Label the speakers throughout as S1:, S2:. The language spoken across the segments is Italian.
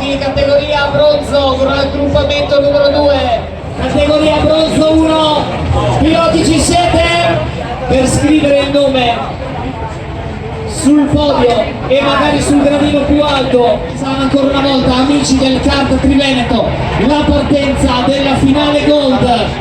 S1: piloti categoria bronzo con raggruppamento numero 2, categoria bronzo 1, piloti ci siete? Per scrivere il nome sul podio e magari sul gradino più alto sarà ancora una volta, amici del kart Triveneto, la partenza della finale Gold.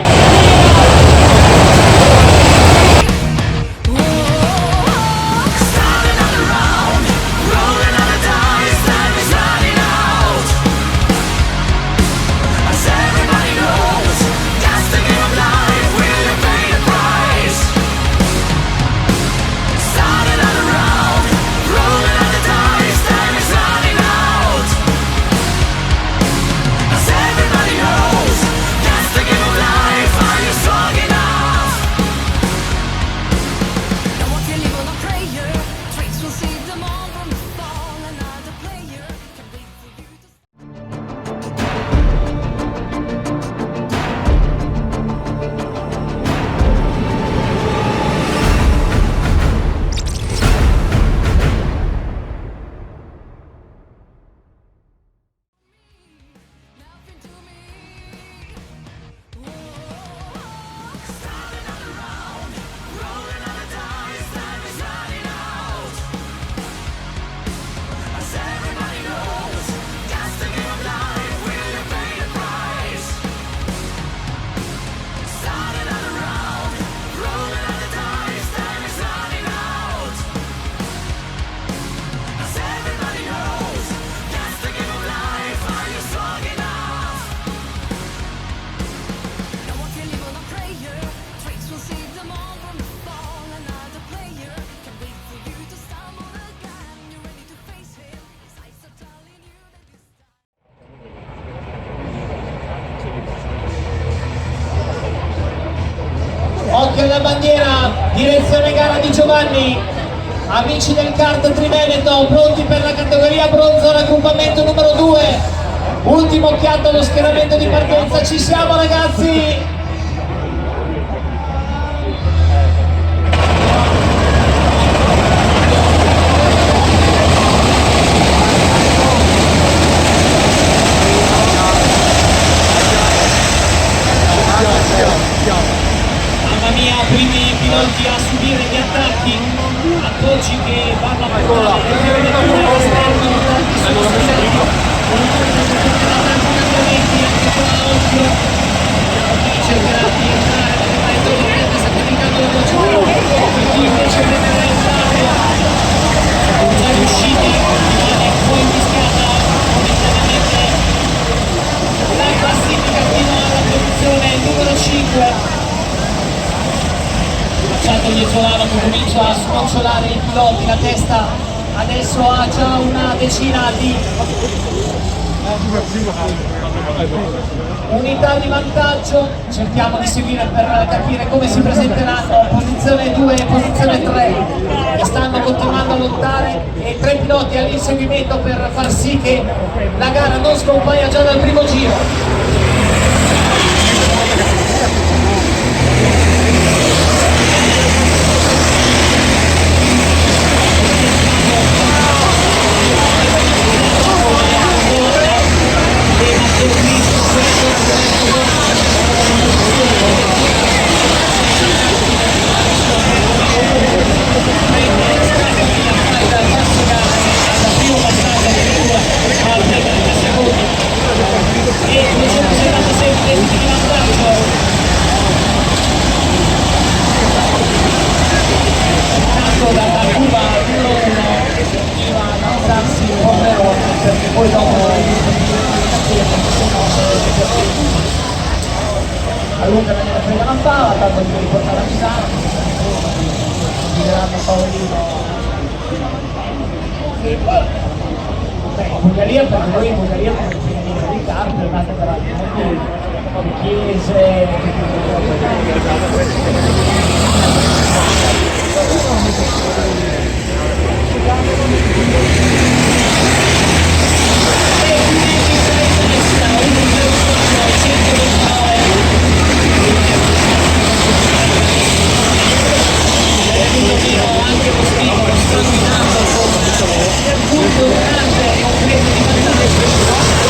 S1: Occhio alla bandiera, direzione gara di Giovanni, amici del kart Triveneto, pronti per la categoria bronzo, raggruppamento numero 2, ultimo occhiato allo schieramento di partenza, ci siamo ragazzi! Mamma mia, primi piloti a subire gli attacchi, appoggi che vanno a portare all'esterno, tanti sono sospetti, tanti cambiamenti, anche qua occhio, chi cercherà di entrare nelle traiettorie che sta caricando la velocità, per chi invece prenderà il lato, già riusciti, viene poi fischiata momentaneamente la classifica fino alla posizione numero 5. Dietro l'ano che comincia a scocciolare i piloti, la testa adesso ha già una decina di unità di vantaggio, cerchiamo di seguire per capire come si presenteranno posizione 2 e posizione 3 che stanno continuando a lottare e 3 piloti all'inseguimento per far sì che la gara non scompaia già dal primo giro. Poi dopo a lunga me ne frega una fava, tanto mi riportare a Misano, guideranno Paolino e in Bulgaria, per noi in Bulgaria come finalista di kart è nata per altri motivi, chiese, grande, un prezzo di vantaggio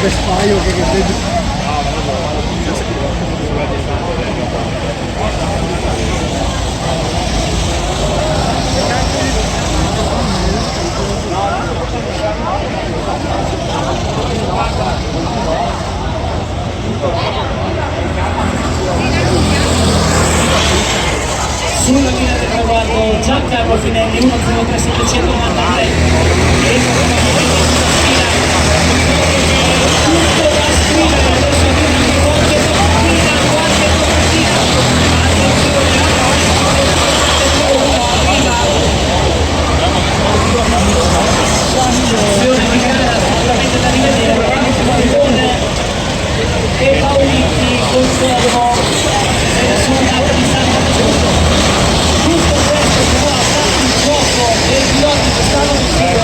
S2: vespaio che vedi.
S1: Sulla linea del traguardo Giancarlo Finelli 1.03.793 e tutto da scrivere adesso qualche partita azione di gara sicuramente da rivedere con e Paolitti confermo sul lato di Santa Giusto questo però ha fatto il gioco dei piloti che stanno vicino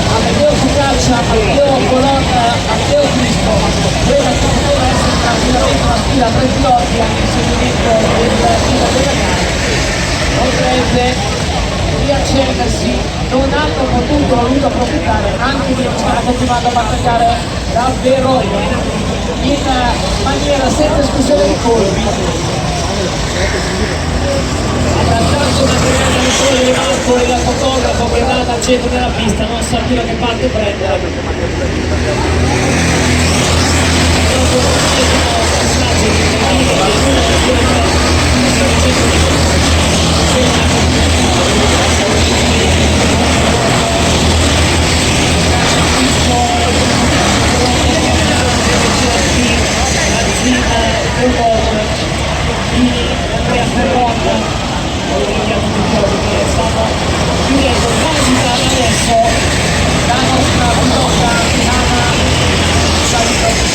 S1: a Matteo Cucaccia, Matteo Colonna, Matteo Cristo, quella che poteva essere tranquillamente una sfida a 3 piloti all'inseguimento della fila della gara potrebbe riaccendersi, non hanno voluto approfittare anche perché stanno continuando a battagliare davvero in maniera senza esclusione di colpi. Abbracciato materiale del sole di Marco e la fotografo che va dal centro della pista, non sa più da che parte prendere. Andrea Ferron, stanno chiudendo quasi adesso la nostra pilota Anna Salikovic.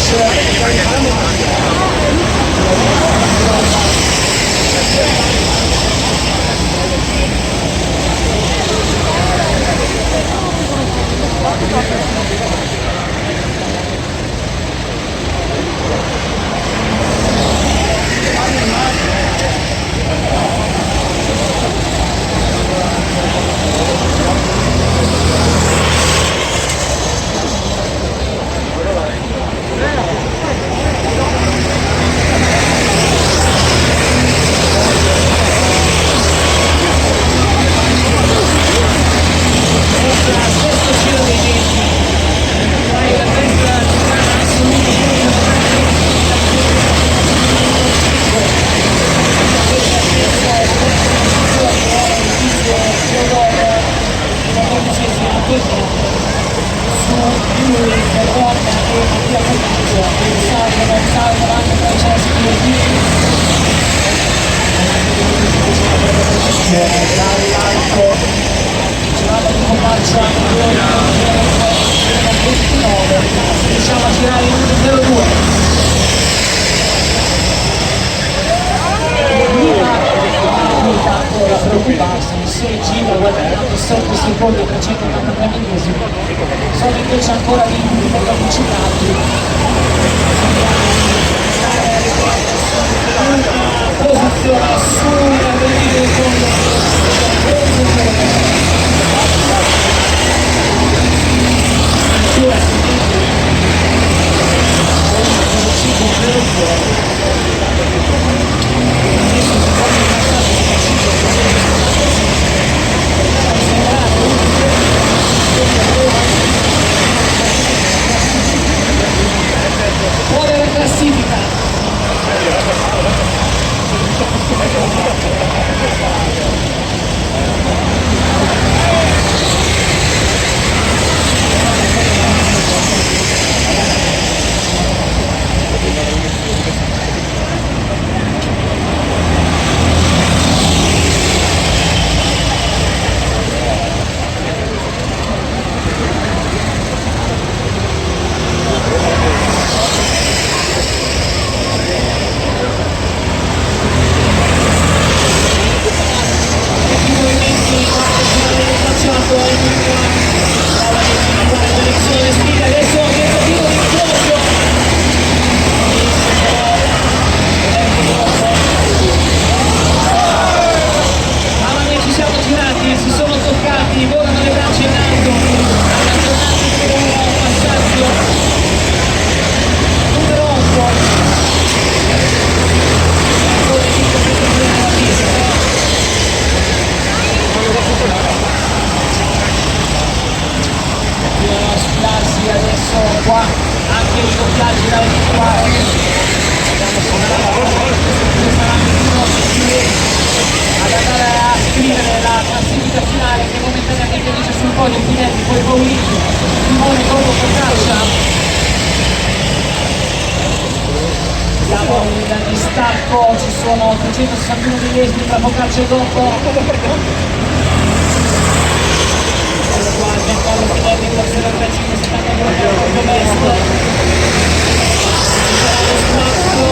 S1: Dall'alto girata di Comaccia riusciamo a girare in 1.02 ancora preoccuparsi se gira guadagnato 7 secondi a 383 millesimi sono invece ancora limiti per avvicinati una posizione sulla venire del fondo classifica salgono 361 millesimi tra Focaccia e Gocco. Ecco qua Giancarlo Spinelli con 0,370 proprio Best. Sarà lo spazio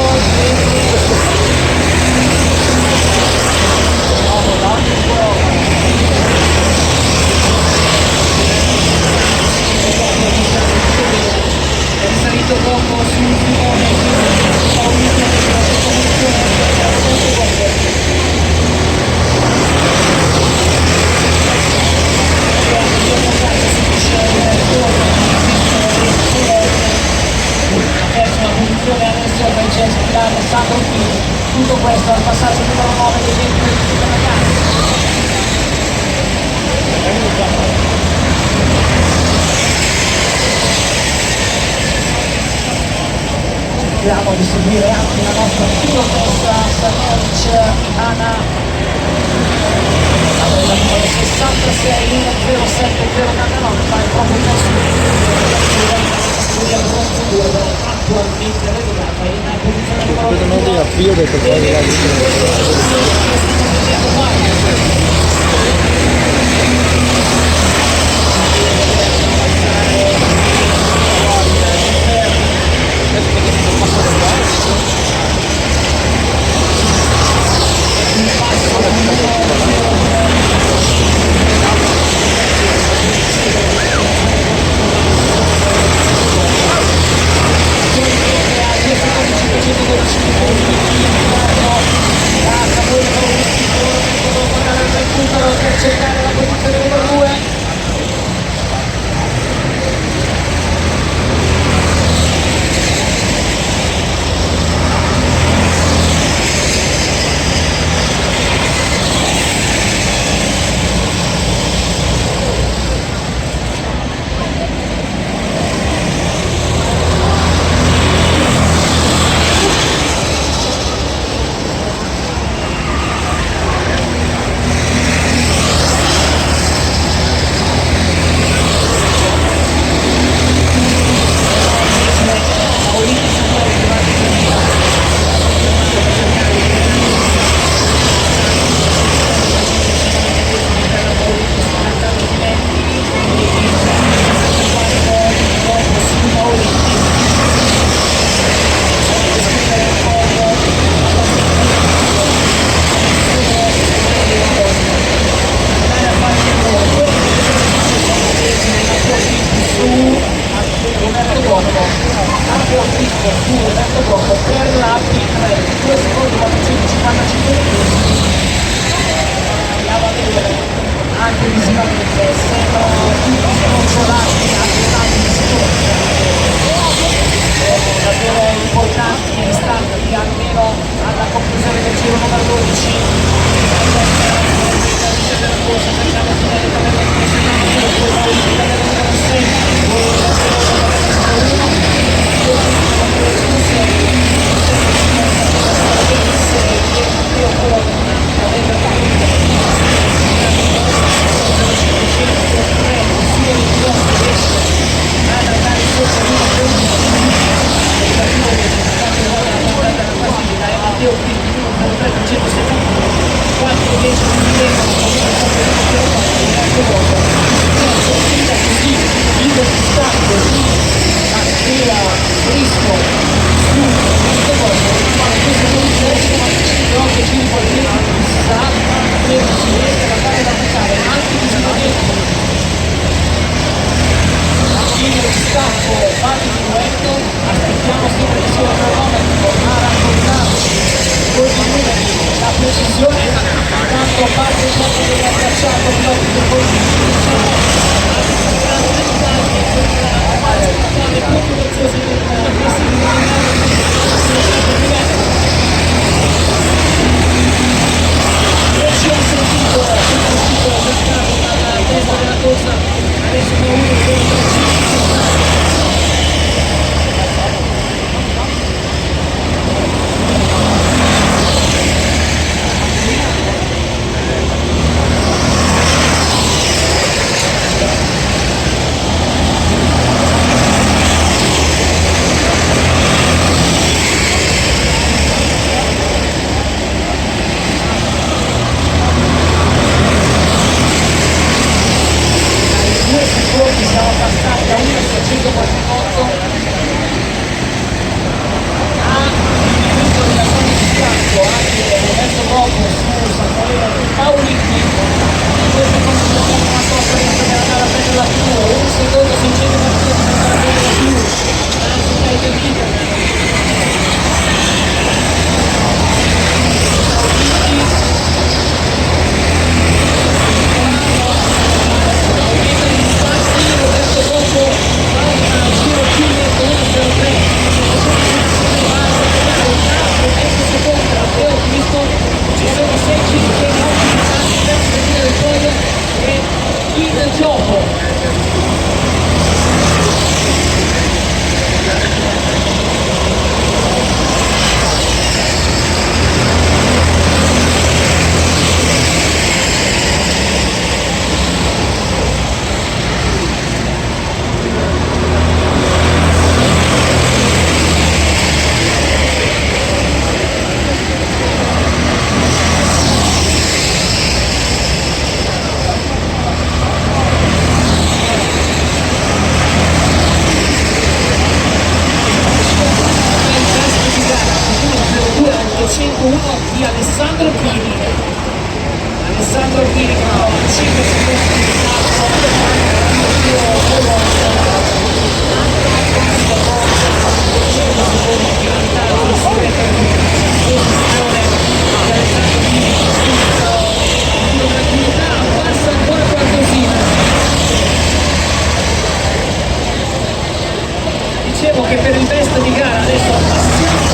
S1: è salito Gocco sul Simone Paolino della sottoposizione la posizione adesso per Francesco Milano e Sandro Fini, tutto questo al passaggio numero 9 dei 20 del ragazzi. Cerchiamo di seguire anche la nostra pilotessa Samovic Ana, la numero 66 107 fa il proprio posto attualmente relegata in posizione numero 2.
S2: Io ho detto
S1: per cercare la posizione numero 2. Per la P3 2 secondi 455 andiamo a vedere anche visivamente sembrano tutti sconsolati anche tanti di davvero importanti e restanti almeno alla conclusione del giro numero 12 della corsa cerchiamo di vedere 2 secondi siamo passati a 1,648 a il della zona di schiaffo anche Roberto Gobbo su Samuele Paolini. 2 secondi di una conferenza per andare a prendere la più, 1 secondo 600 per andare a prendere la più, anzi dai del video. Ci sono 6 giri che non utilizzati per seguire il podio e in gioco. Di Alessandro Pini che ha 5 secondi di passa ancora qualcosina. Dicevo che per il best di gara adesso passiamo,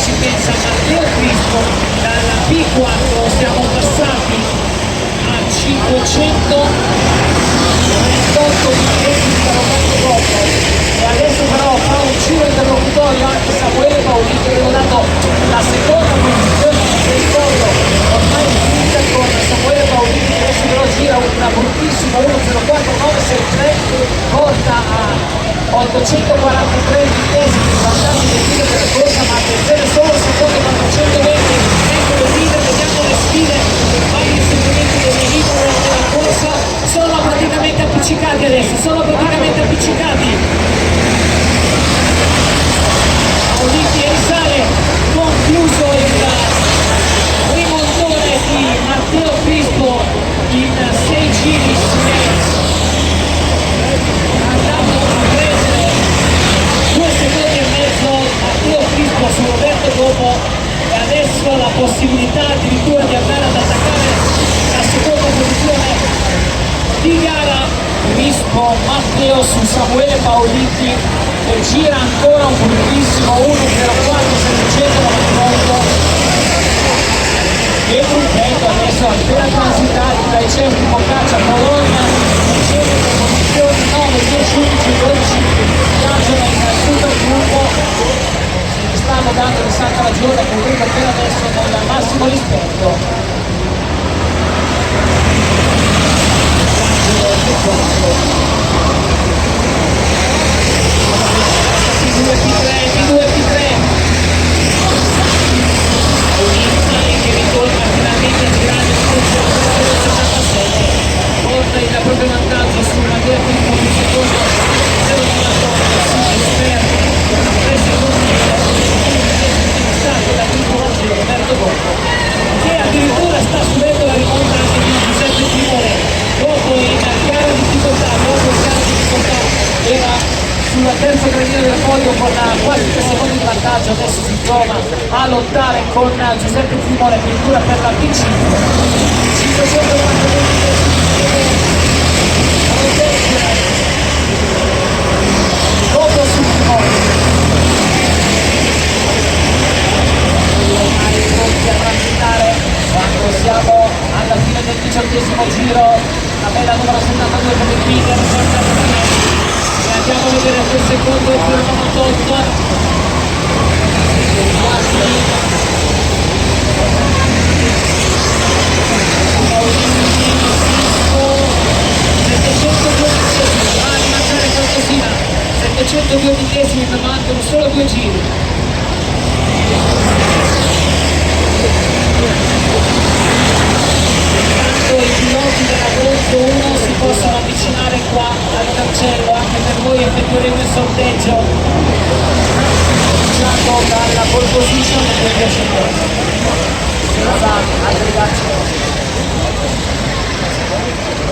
S1: si pensa a Matteo Crispo, dalla P4 siamo passati a 528 minuti da Roberto Gobbo e adesso però fa un giro interlocutorio anche Samuele Paolini che avevo dato la seconda posizione del podio ormai finita con Samuele Paolini che adesso però gira una bruttissima 1.04.963, porta a 843 millesimi di vantaggio del video della corsa, ma attenzione solo secondo 420, ecco le guide, vediamo le sfide, vari insegnamenti delle libere della corsa, sono praticamente appiccicati adesso, sono praticamente appiccicati. Paolini risale, concluso il rimontone di Matteo Crispo in 6 giri, andando a prendere 2 secondi e mezzo Matteo Crispo su Roberto Gobbo e adesso la possibilità addirittura di andare ad attaccare la seconda posizione di gara. Crispo Matteo su Samuele Paolini che gira ancora un bruttissimo 1.04.798 e Brunetto adesso appena transitati tra i centri Boccaccia, Bologna, riceve le posizioni 9, 10, 11, 12, viaggiano in super gruppo, si stanno dando di santa ragione che vedo per adesso nel massimo rispetto. P2, P3, P2, che ritorna finalmente a girare il 77, porta il proprio vantaggio sulla via prima di secondo 0,9 3 secondi stato da Quinto Vangelo Roberto Gobbo che addirittura sta subendo la rimonta anche di Giuseppe Timore. Gobbo in chiara difficoltà, era sulla terza gradina del podio con quasi 3 secondi di vantaggio, adesso si trova a lottare con Giuseppe Timore addirittura per la P5. 590 Gobbo su Timore. Ormai pronti a transitare quando siamo alla fine del 18° giro, la bella numero 72 per il leader e andiamo a vedere quel secondo cronometro va a rimangiare qualcosina, 702 millesimi, ma mancano solo 2 giri. Intanto i piloti della Bronzo 1 si possono avvicinare sorteggio iniziato dalla pole position del vincitore, senza aggregarci.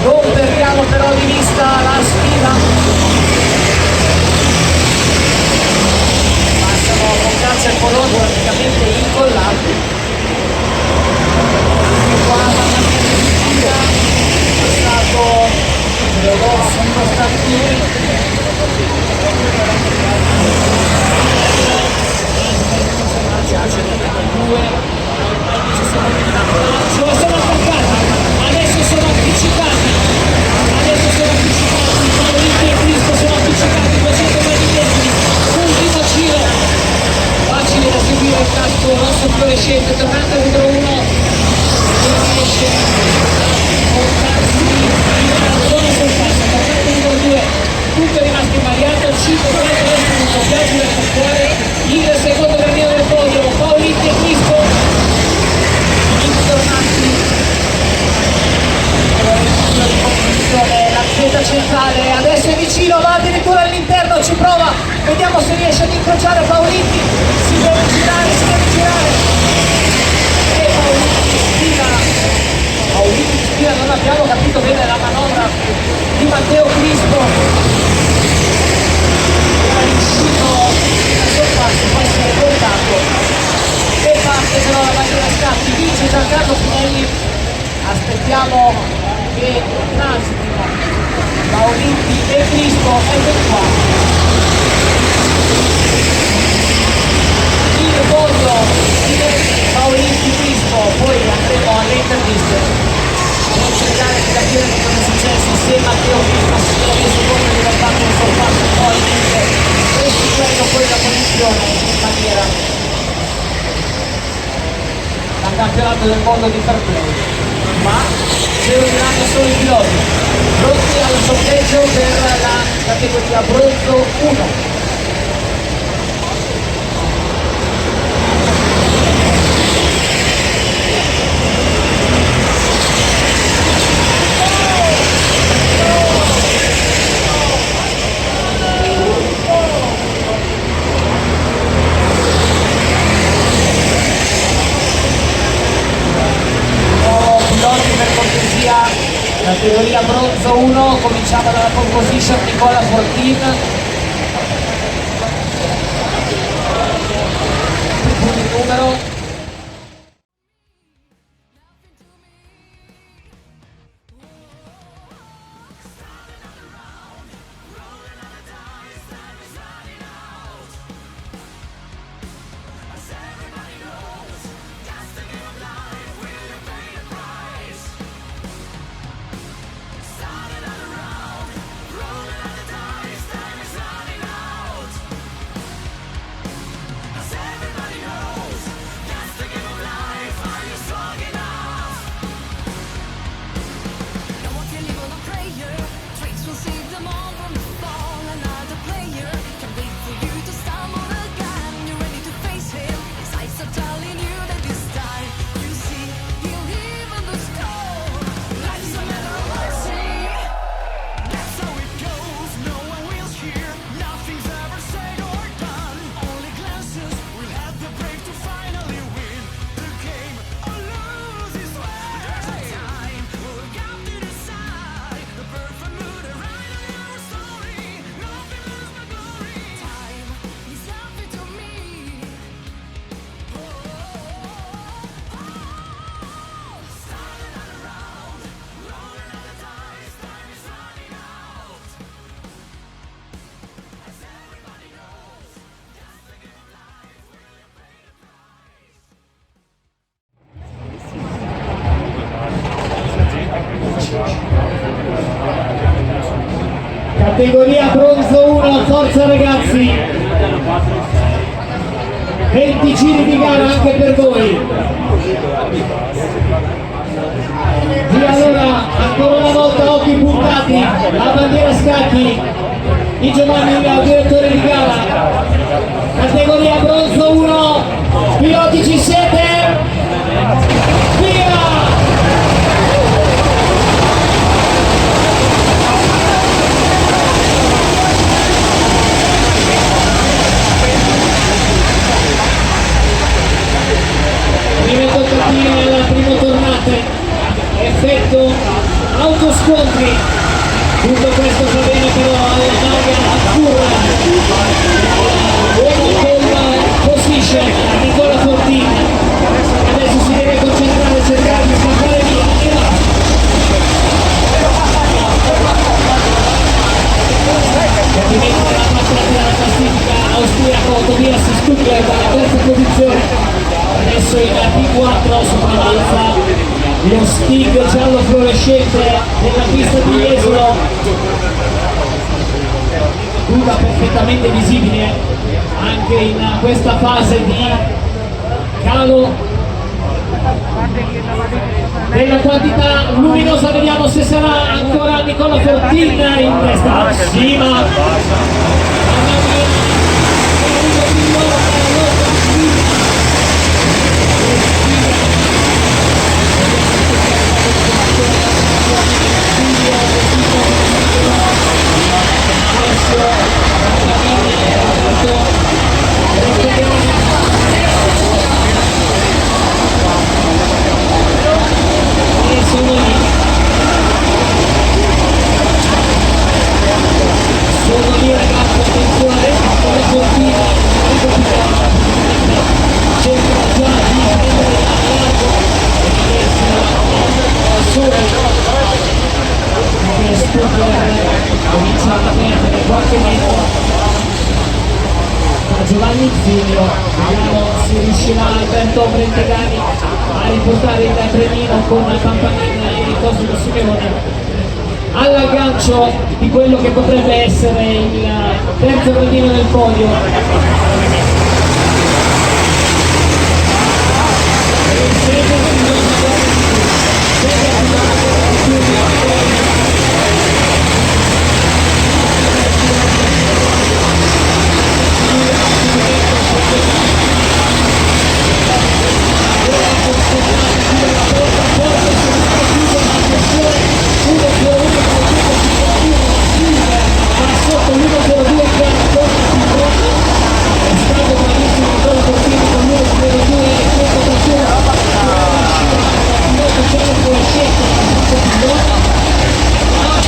S1: Non perdiamo però di vista la sfida. Passano con calcio e colore praticamente incollati. Anche qua la sfida è stato sono stati sono attaccati, adesso sono appiccicati, Paolini e Cristo sono appiccicati, 200 metri dietro, ultimo giro, facile da seguire il casco rosso fluorescente, tornante numero 1, riesce a portarsi in zona sorpassa, tornante numero 2, tutto è rimasto invariato, 5 metri adesso un doppiaggio del fuori, il secondo gradino del podio, Paolini e Cristo, tornanti, la zeta centrale, adesso è vicino, va addirittura all'interno, ci prova, vediamo se riesce ad incrociare Paolini, si deve girare, e Paolini sfida, non abbiamo capito bene la manovra di Matteo Crispo, era riuscito a sorpasso, poi si è portato e parte però la bandiera a scatti, vince Giancarlo Pinelli, aspettiamo che transitino Paolini e Crispo, ecco qua il podio Pinelli, Paolini, Crispo, poi andremo alle interviste per cercare di capire che cosa è successo, se Matteo Crispo si è reso conto di aver fatto un sorpasso poi restituendo poi la posizione in maniera al campionato del mondo di fair play, ma ce lo diranno solo i piloti. Pronti al sorteggio per la categoria bronzo 1. Categoria bronzo 1, cominciamo dalla pole position Nicola Fortin, il numero categoria bronzo 1, forza ragazzi, 20 giri di gara anche per voi. E allora ancora una volta occhi puntati, la bandiera scacchi di Giovanni, il direttore di gara. Categoria bronzo 1, piloti ci siete? Via! autoscontri, tutto questo va bene però alla larga azzurra, uomo con position, Nicola Fortin, adesso si deve concentrare, cercare di scappare via, e va! Ovviamente nella parte della classifica austriaco Tobias Stuttgart alla terza posizione, adesso in P4 sopravvanza lo Stig giallo fluorescente della pista di Jesolo, guida perfettamente visibile anche in questa fase di calo della quantità luminosa. Vediamo se sarà ancora Nicola Fortin in testa, sì, ma sono lì ragazzi, attenzione, con la cortina, cerca già di prendere a largo e comincia a perdere qualche metro da Giovanni Zilio. Vediamo se riuscirà Alberto Brentegani a riportare il premino con Pampanina e Cosimo Simeone all'aggancio di quello che potrebbe essere il terzo premino del podio.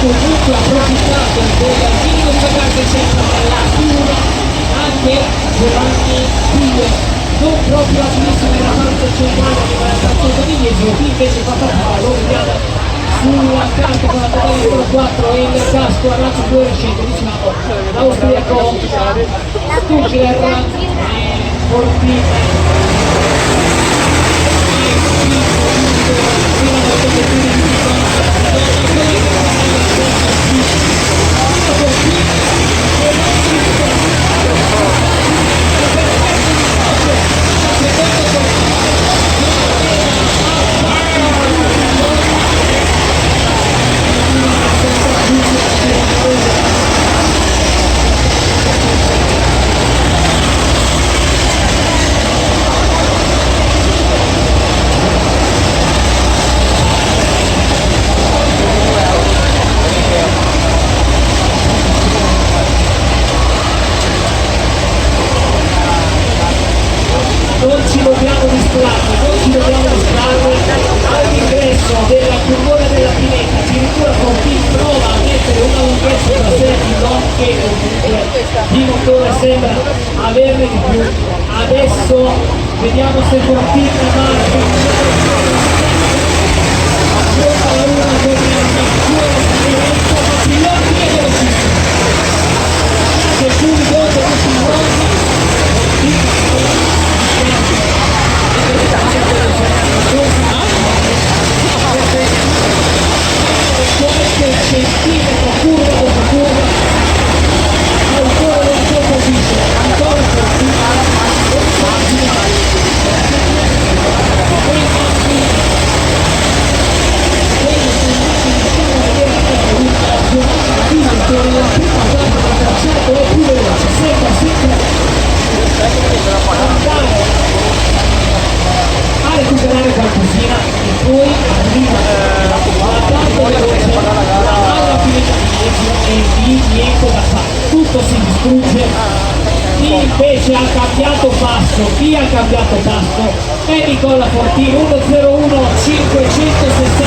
S1: Comunque approfittato del minimo di vacanze sempre dalla figura anche Giovanni Pio, non proprio all'inizio nella parte centrale del trattorio di Jesolo, qui invece fa lo vediamo sulla carta con la tabella numero 4 e il casco a razzo fluorescente, diciamo l'austriaco Stuttgart e Fortin. Non ci dobbiamo distrarre all'ingresso della curvona della pineta, addirittura Fortin prova a mettere una lunghezza da servi, non che comunque di motore sembra averne di più. Adesso vediamo se Fortin centimetro curva dopo curva ancora la sua posizione, ancora a recuperare qualcosina e poi arriva la parte alla fine e lì niente da fare, tutto si distrugge. Chi invece ha cambiato passo, è Nicola Fortin, 1:01 560.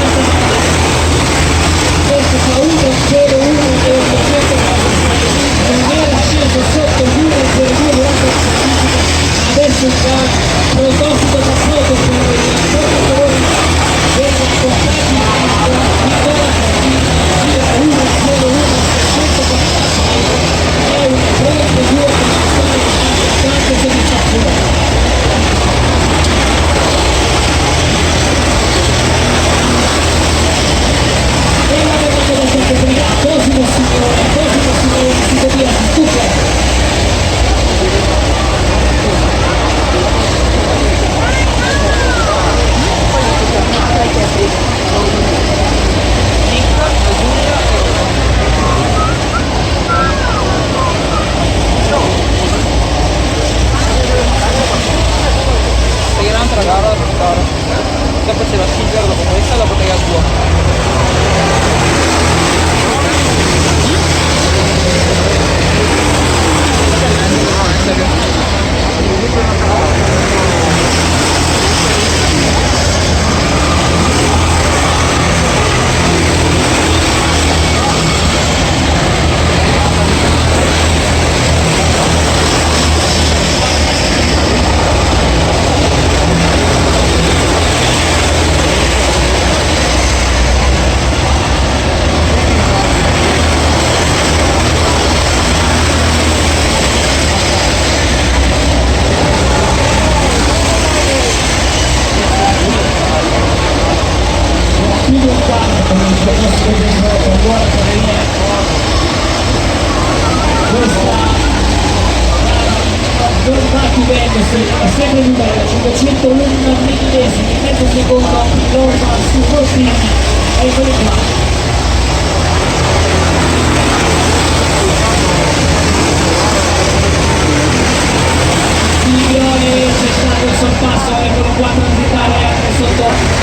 S1: 101 millesimi, mezzo secondo, pilota su Rosini, eccoli qua. C'è stato il sorpasso, eccolo qua transitare anche sotto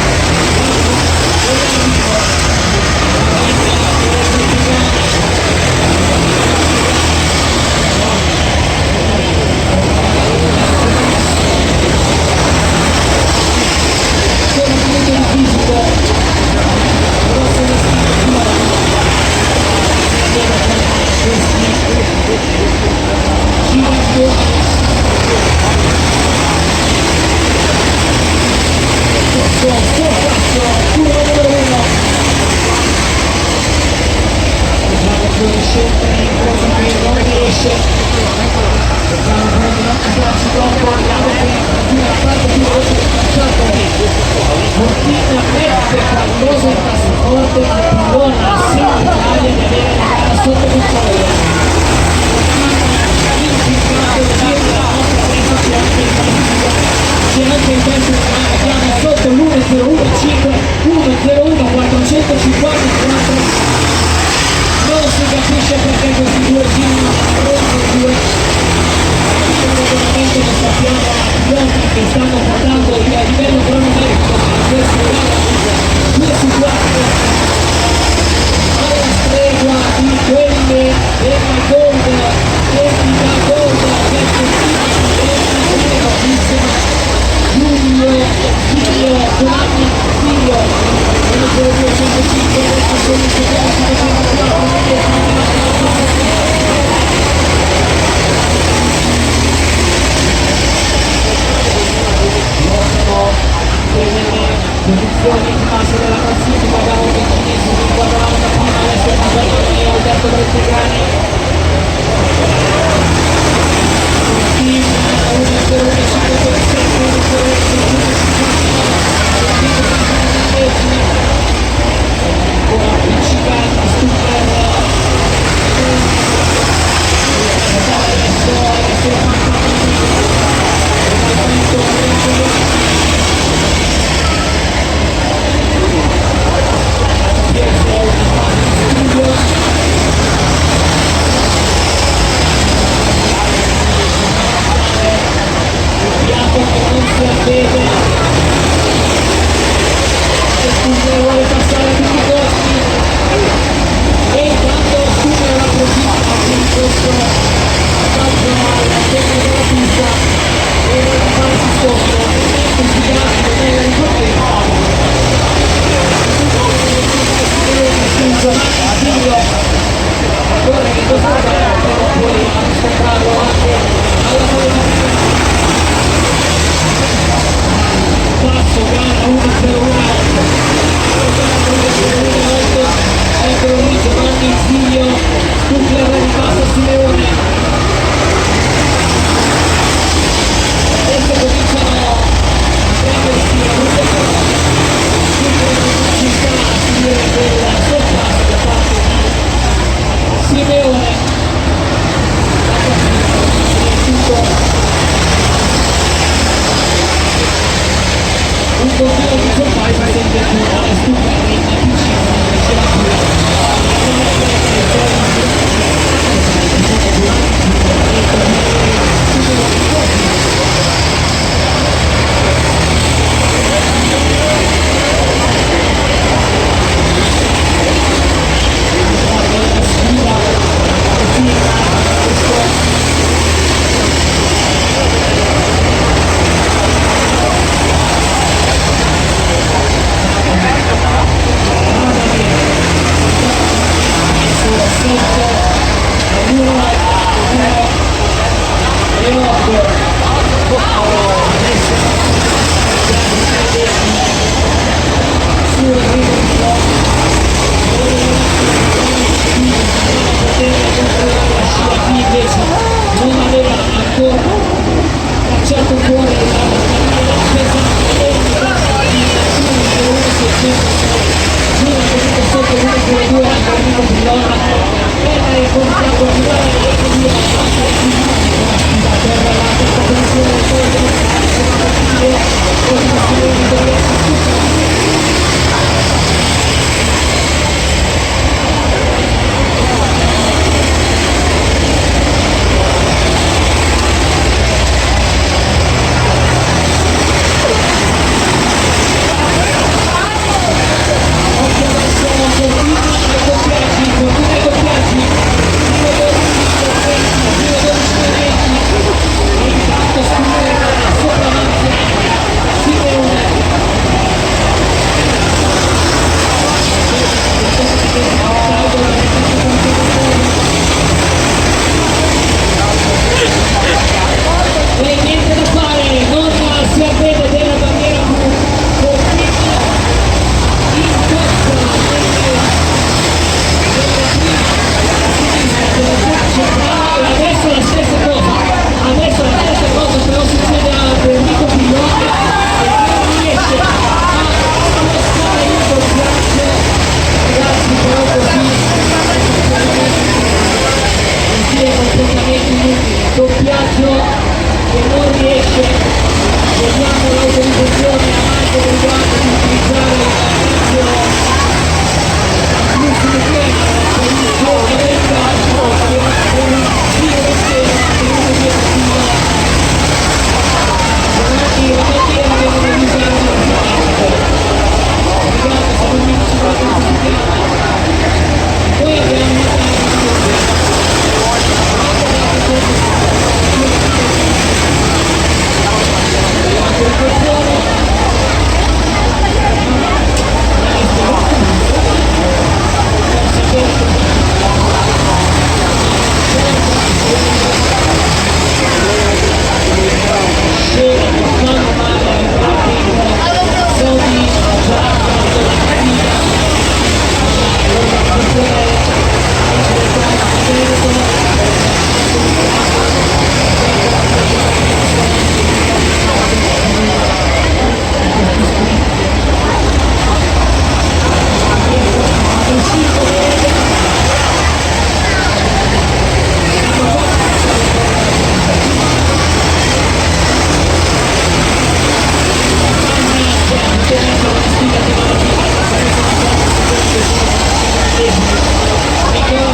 S2: Yeah.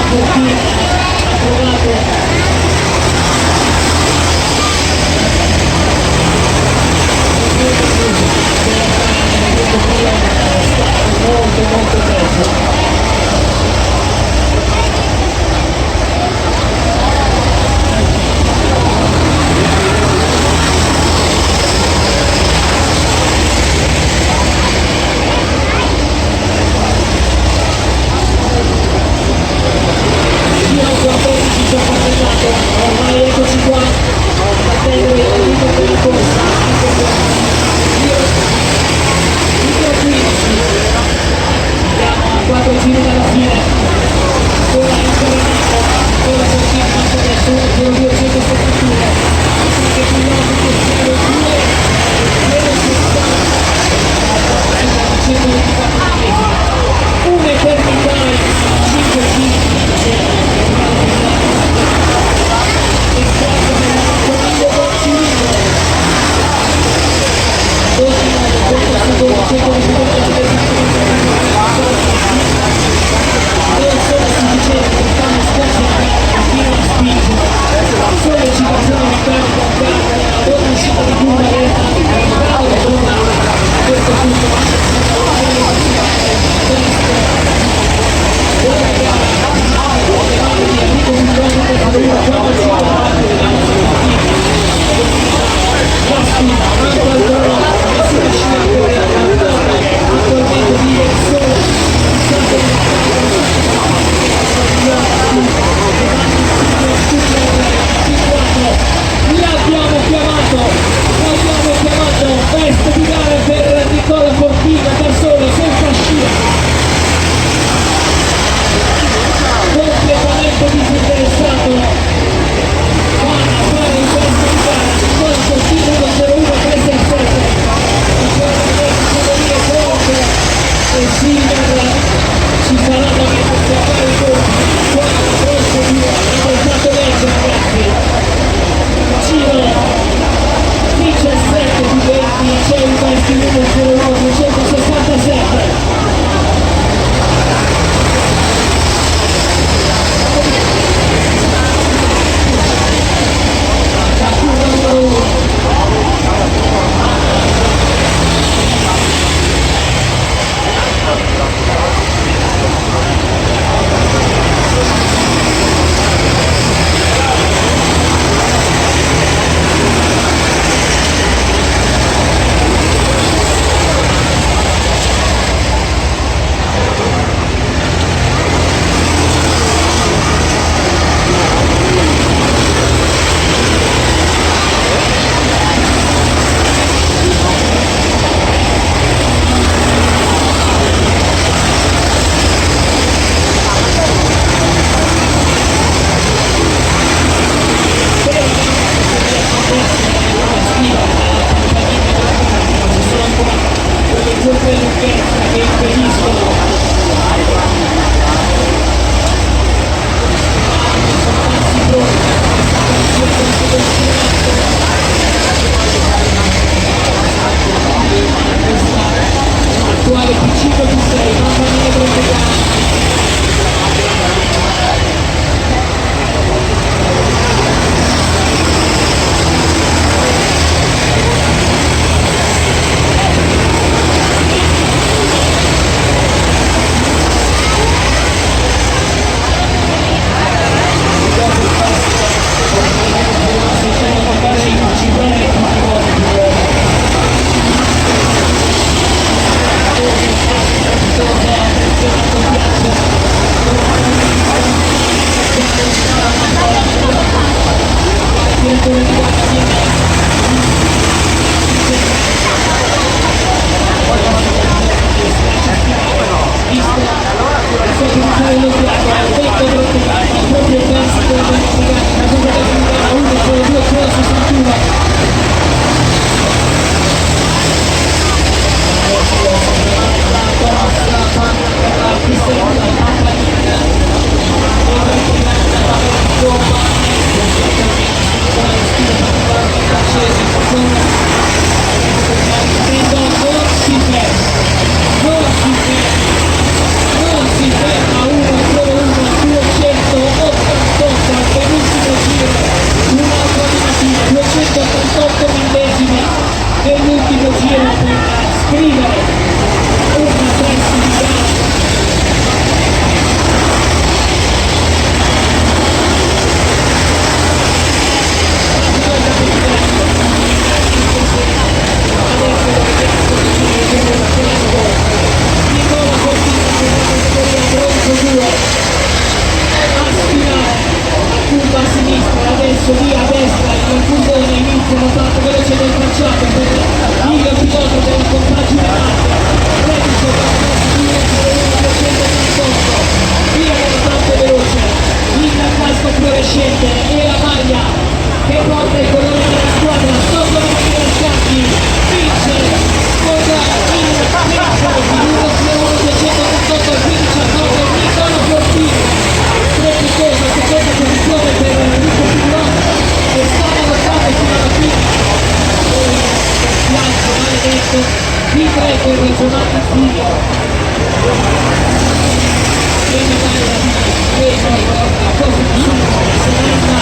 S1: fortuna ha trovato molto peggio. 2, Aspina a curva a sinistra, adesso lì a destra il curvone inizia la parte veloce del tracciato per il pilota della compagine Marte, Rebice per la nostra 2.01.238, via la parte veloce, il casco fluorescente e la maglia che porta il colore della squadra sotto la linea dei campi, vince con il peso di 1.0288 al 15 Nicola Fortini, strepitosa seconda posizione per Enrico Figueroa e stava lottando fino alla fine il spiazzo maledetto di 3 per Giovanni Figlio e medaglia di presa a cosa di Serena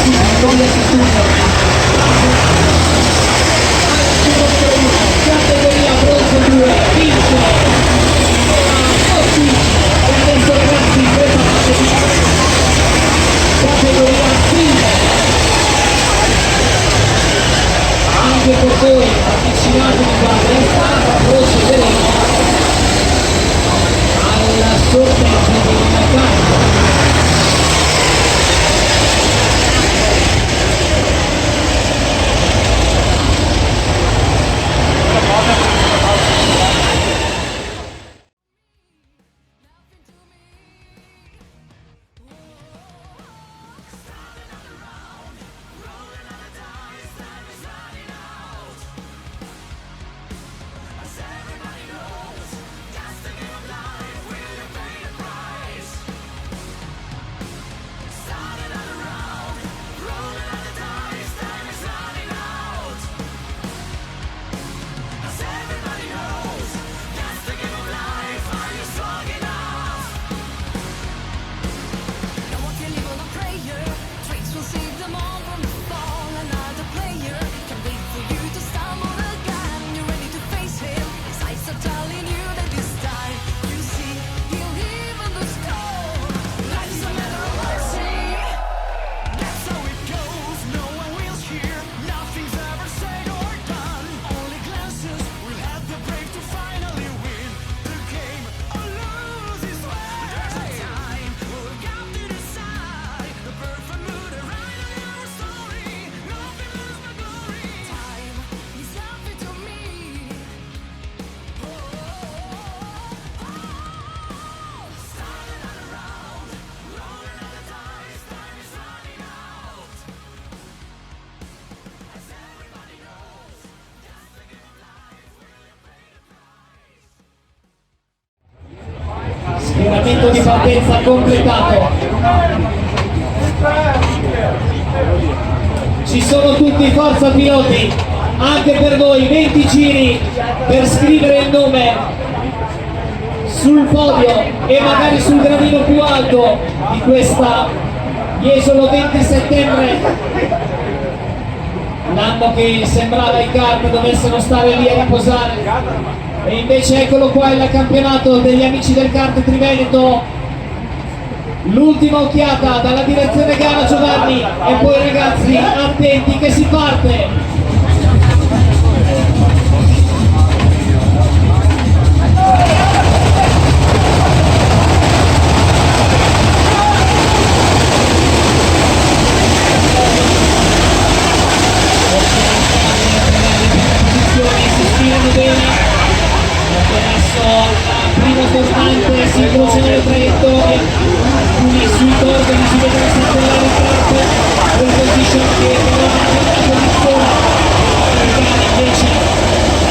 S1: Vittoria Saturno categoria bronzo 2 vince Fortini e adesso ragazzi preparate categoria prima anche per voi avvicinatevi da destra procederemo al sorteggio del mercato. Schieramento di partenza completato. Ci sono tutti, forza piloti, anche per voi 20 giri per scrivere il nome sul podio e magari sul gradino più alto di questa Jesolo 20 settembre, l'anno che sembrava i kart dovessero stare lì a riposare. E invece eccolo qua il campionato degli amici del kart Triveneto, l'ultima occhiata dalla direzione gara Giovanni e poi ragazzi attenti che si parte. Si stirano bene. Adesso il primo costante si incrociano le traiettorie, alcuni sui torni si vedono saltellare il campo, pole position che però ha una posizione, invece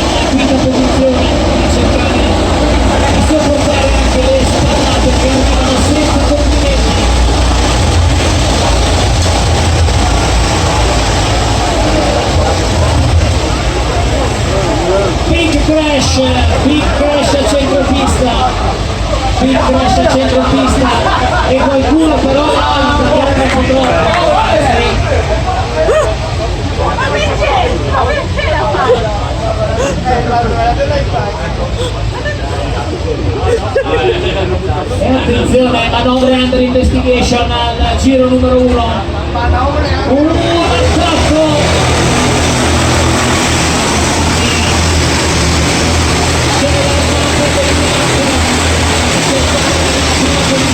S1: alla quinta posizione a cercare di sopportare anche le spallate che arrivano senza complimenti. Big crash a centropista, big crash a centropista e qualcuno però l'altro che ha troppo. E attenzione, manovre under investigation al giro numero 1. Un attacco. Posizione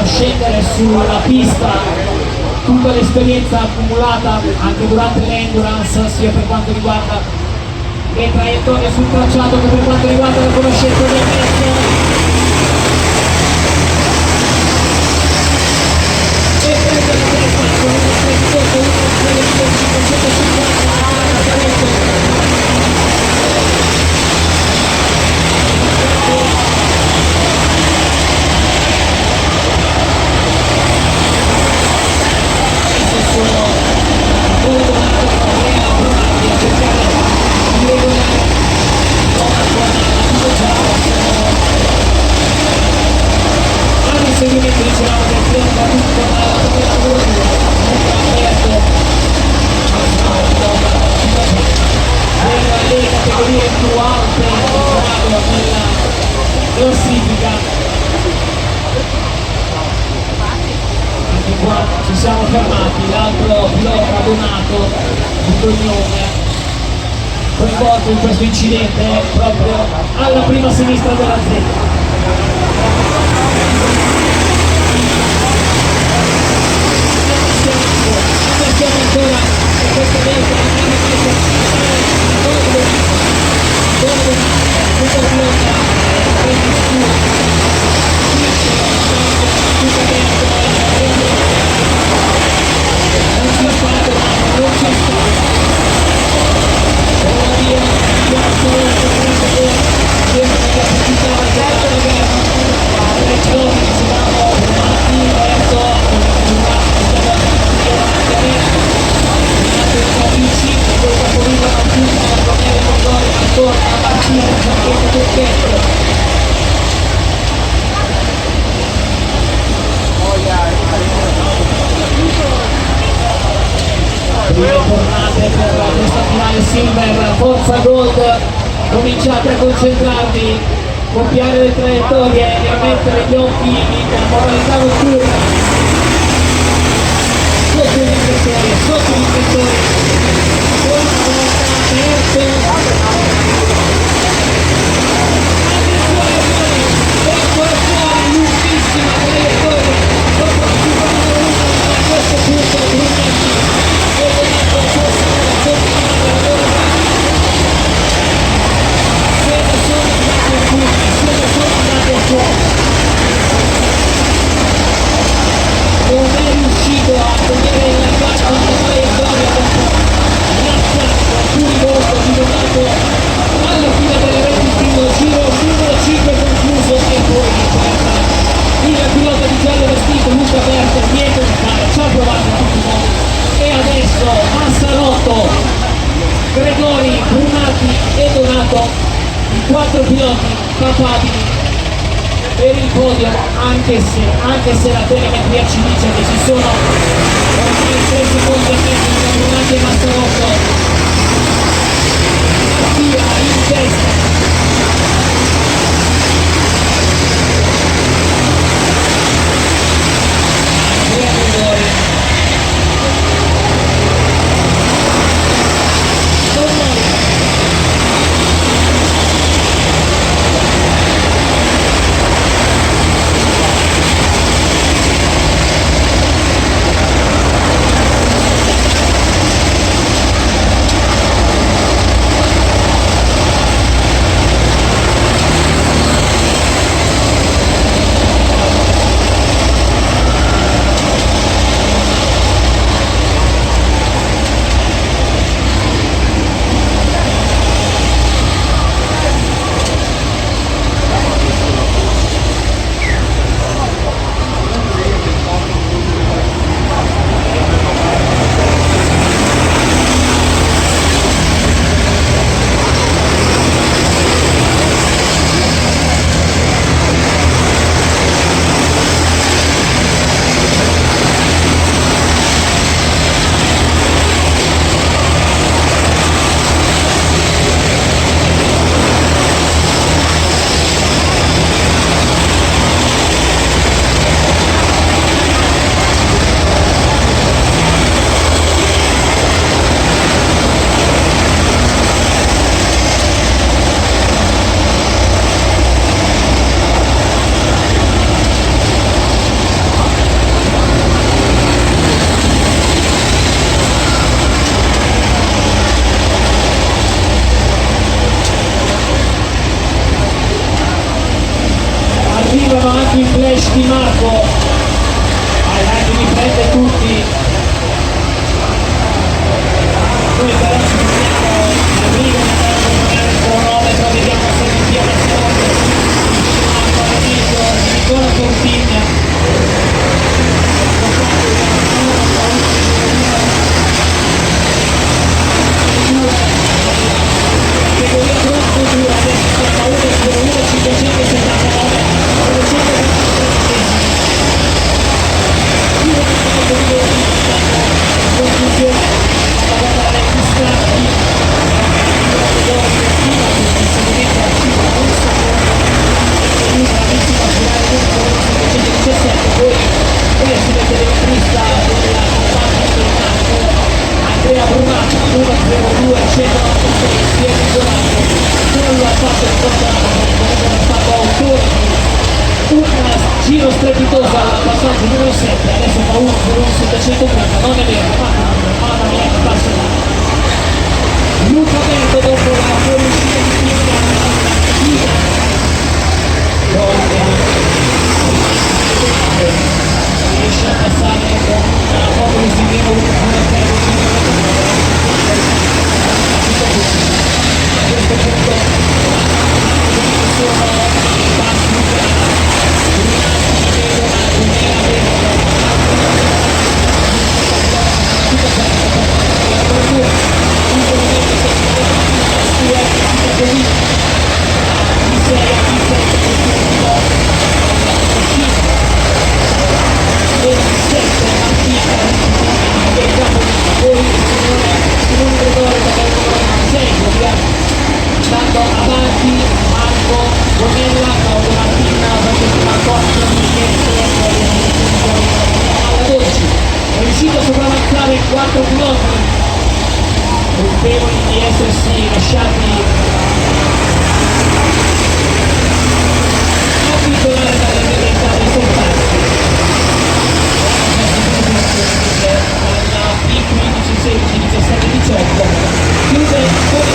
S1: scendere sulla pista tutta l'esperienza accumulata anche durante l'endurance, sia per quanto riguarda le traiettorie sul tracciato che per quanto riguarda la conoscenza del mezzo. E prende la testa con uno sotto 1,550 seguimento dicevamo che il film va tutto dalla temperatura aperto le categorie più alte nella classifica. Anche qua ci siamo fermati, l'altro pilota Donato di cognome coinvolto in questo incidente proprio alla prima sinistra della Z. Siamo ancora in questa volta tornate per questa finale silver, forza gold, cominciate a concentrarvi, copiare le traiettorie e a mettere gli occhi in modalità notturna sotto il riflettore una volta aperto. Eccola fuori, lunghissima traiettoria, a questo punto Brunetti e Donato sono andati a fuoco. Non è riuscito a tenere la gamba alla traiettoria dopo alcuni volti di Donato alla fine delle reti, il primo giro numero 5 concluso e poi cerca il pilota di giallo vestito Luca Berto, niente da fare, ci ha provato in tutti i modi. E adesso Massarotto, Gregori, Brunati e Donato, i 4 piloti papabili per il podio, anche se la telemetria ci dice che ci sono ormai 3 secondi a mezzo tra Brunati e Massarotto. Mattia in testa. Di Marco, mi prende tutti. Noi però ci vediamo a Riga, magari il cronometro, vediamo se riusciamo a scorrere di Nicola Cortina. Categoria troppo dura, adesso siamo a 1,01, 579, 917, poi si mette l'entrista della compagna Andrea Brunacci 102 196 si è misurato, non lo ha fatto il contrario, è stato autore di un giro strepitoso al passaggio numero 7, adesso fa 1,730, non è vero, ma non è passato. Luca Berto dopo la fuoriuscita di Pina riesce a passare con la foto di Silvino a questo punto sono i passi andando avanti Marco Bonella, Paolo Martina, Francesco alla 12 è riuscito a sopravanzare 4 km colpevoli di essersi lasciati appiccolare dalle violenza dei sorpassi alla P15, 16, 17, 18 chiude con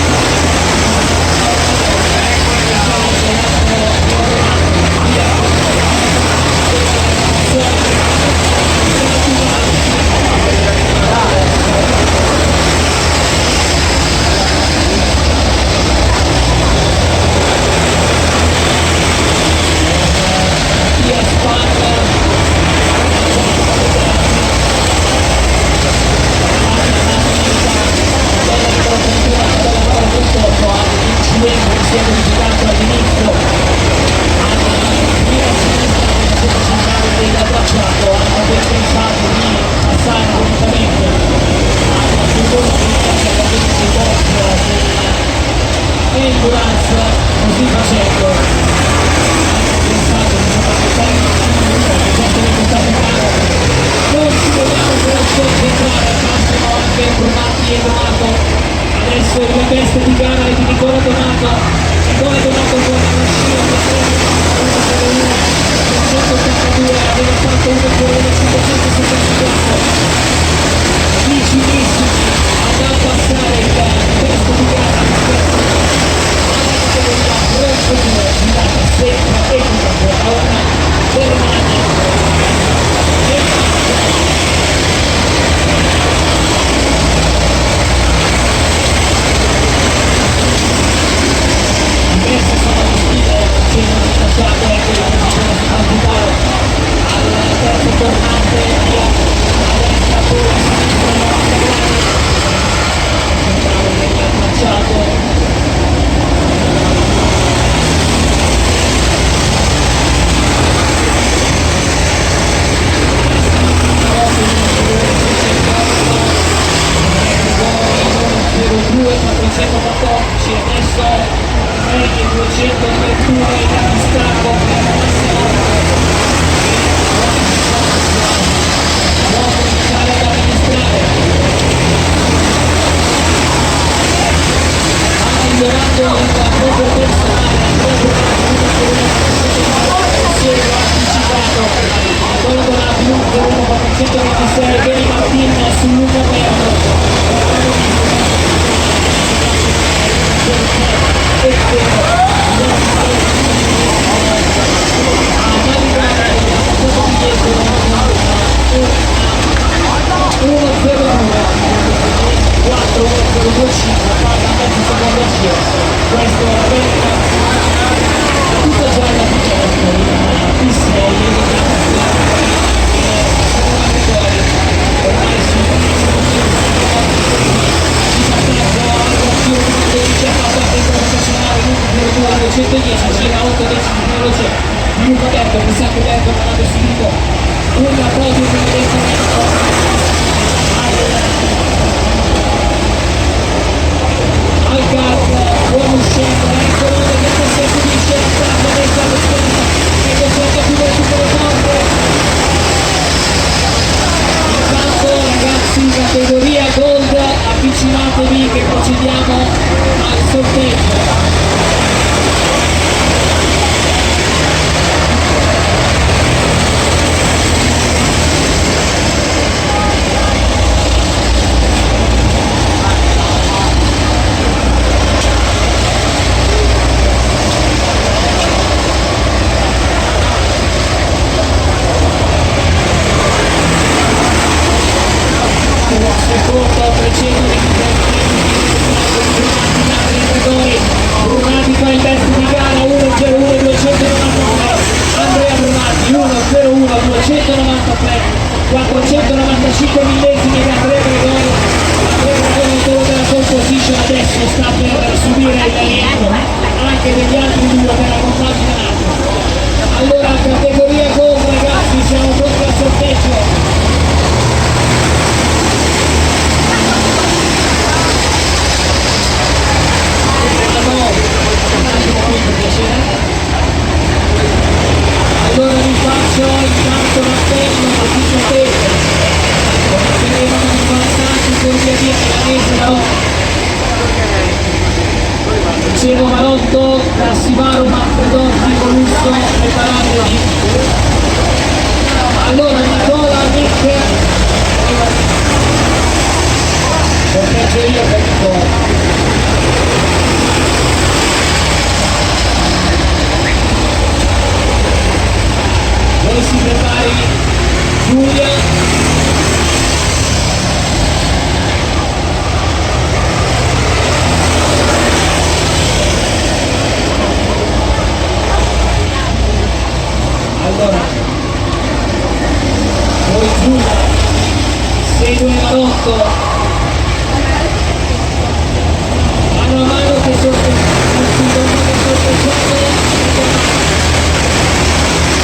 S1: così facendo non ci vogliamo però concentrare passano anche Brunati e Donato adesso le teste di gara di Nicola Donato Nicola Donato con una uscita 182 aveva fatto 1,574 vicinissimi ad abbassare il testo di gara girata sempre equitable a una Germania diverse sono le stile che non si lasciate e che non si transitare al terzo tornante via a destra poi a sinistra 90 gradi sembrava del tracciato adesso meglio 231 di distacco per il massimo può cominciare ad amministrare migliorando il proprio personale si è anticipato Golden più per 1.426 Beni Martin su Luca Berto a navigare un podium direttamento al kart, buon uscendo, eccolo che si subisce l'attacco destra alla destra e consente più recupero forte. Intanto ragazzi, categoria Gold, avvicinatevi che procediamo al sorteggio. Secondo 323 Brunati fa il best di gara 1.01 299, Andrea Brunati 1.01 293 495 millesimi di Andrea Gregori. Andrea Gregori quello della pole position adesso sta per subire il rientro anche degli altri due per la compagine NATO. Allora categoria Gold ragazzi, siamo pronti al sorteggio. Allora vi faccio intanto l'appello a tutti a te, conosceremo i vantaggio con via via milanese dicevo Marotto, Cassivaro, Manfredotti, Colusso e Paragoni. Allora Nicola, Nick, sorteggio io per Nicola. Poi si prepari Giulia, allora poi Giulia segue Marotto, mano a mano che sorteggiamo,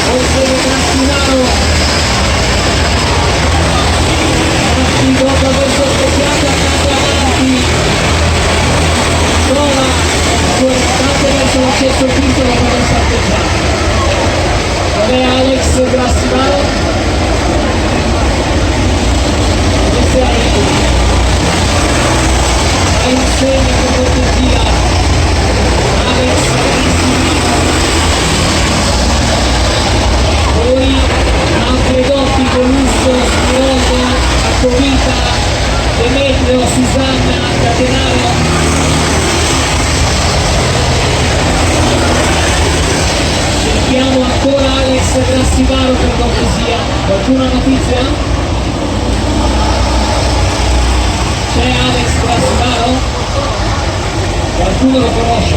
S1: poi segue Castinaro, dopo aver sorteggiato andando avanti trova tante verso l'accesso al titolo dopo aver sorteggiato. Non è Alex Grassimaro, questo è insegna con cortesia Alex Grassimaro. Poi Manfredotti, Colusso, Spiroso, Accovita, Demetrio, Susanna, Catenaro. Cerchiamo ancora Alex Grassimaro per cortesia. Qualcuna notizia? C'è Alex Grassimaro? Qualcuno lo conosce?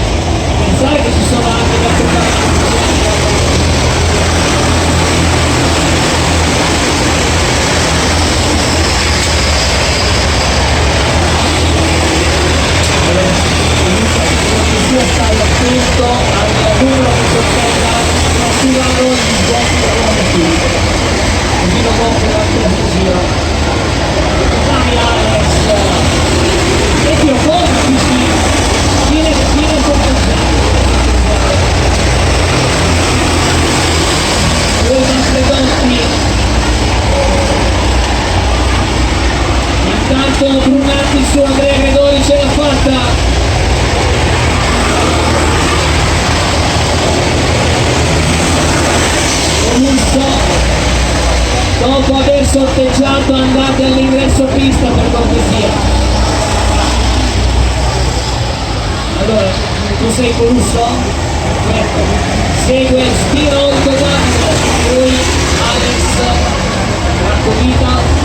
S1: Pensare che ci sono anche gli altri. Stai attento al numero che sorteggia Castivaro e gli sbocchi da buona subito, così lo compro l'altro giro. Dai Alex, e ti oppongo, viene sorteggiato. Due Manfredotti, intanto Brunati su Andrea Gregori ce l'ha fatta. Dopo aver sorteggiato andate all'ingresso pista per cortesia. Allora, tu sei Colusso? Perfetto. Segue Spiro Dogano, poi Alex Raccovita.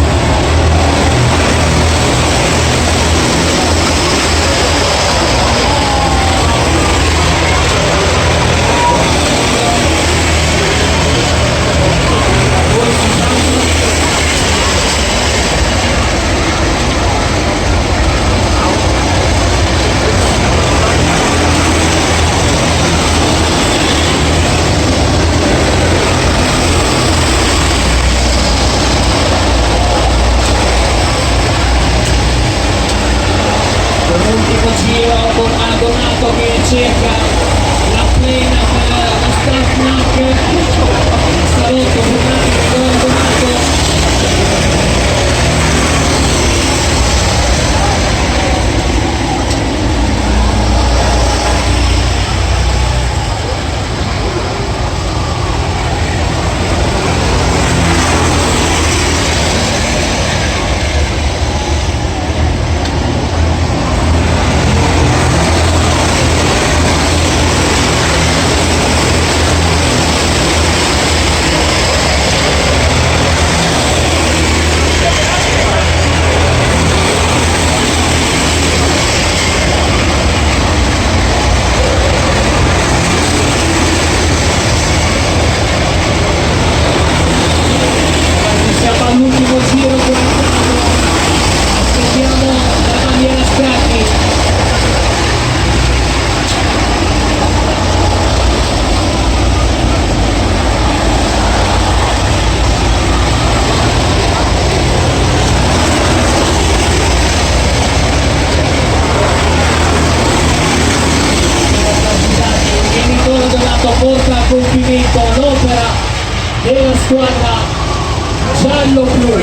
S1: giallo-blu,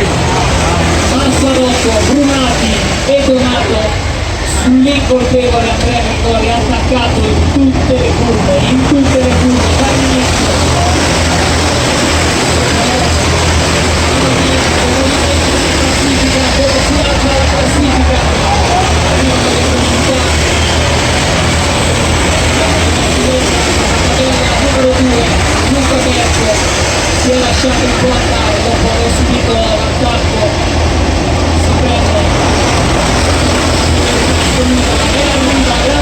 S1: Massarotto, Brunati e Donato sull'incolpevole Andrea Gregori, attaccato in tutte le curve, dall'inizio. Dove si alza la classifica, arrivano le comunità, numero 2, Luca Berto, si è lasciato un po' andare dopo aver subito l'attacco, si prende, e arriva la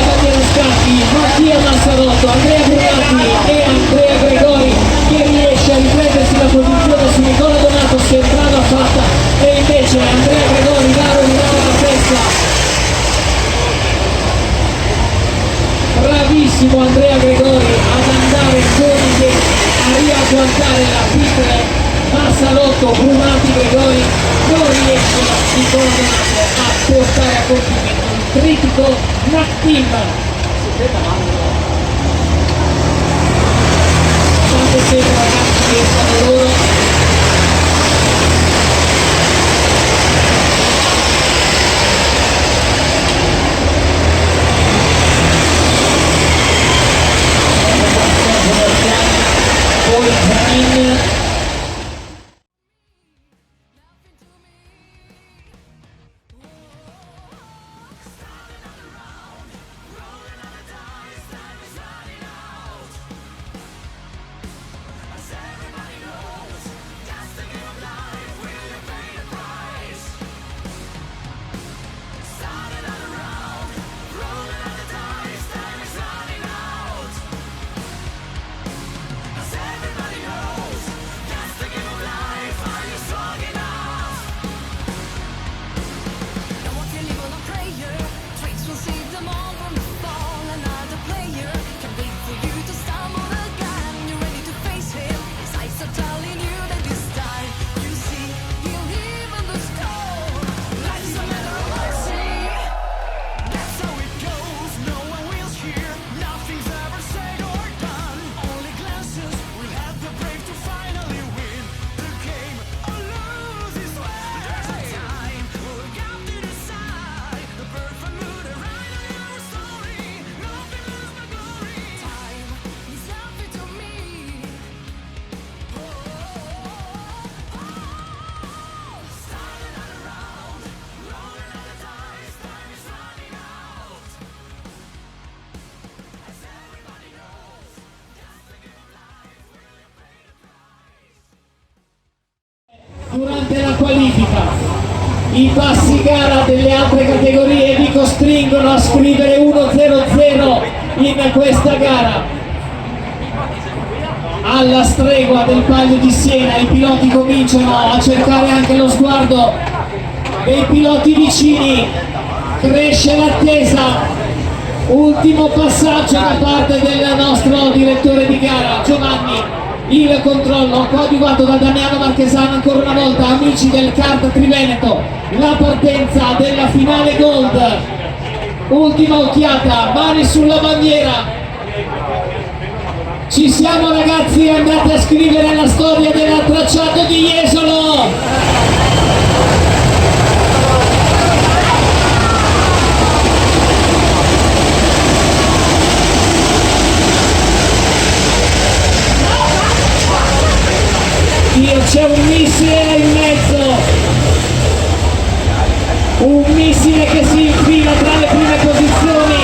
S1: bandiera scacchi, Mattia Massarotto, Andrea Brunati e Andrea Gregori, che riesce a riprendersi la posizione su Nicola Donato, sembrava fatta, e invece Andrea Gregori la rovinava la testa. Bravissimo Andrea Gregori ad andare con i denti, a riagguantare la pietra. Massarotto, Brunati, Gregori, non riesce Nicola Donato a portare a compimento un critico NAC Team. Quando sembra, ragazzi, che sono loro. Poi Zanin. Durante la qualifica i passi gara delle altre categorie vi costringono a scrivere 1-0-0 in questa gara. Alla stregua del Palio di Siena i piloti cominciano a cercare anche lo sguardo dei piloti vicini, cresce l'attesa. Ultimo passaggio da parte del nostro direttore di gara Giovanni. Il controllo coadiuvato da Damiano Marchesano ancora una volta, amici del kart Triveneto, la partenza della finale Gold. Ultima occhiata, mani sulla bandiera. Ci siamo ragazzi, andate a scrivere la storia del tracciato di Jesolo. C'è un missile in mezzo, un missile che si infila tra le prime posizioni.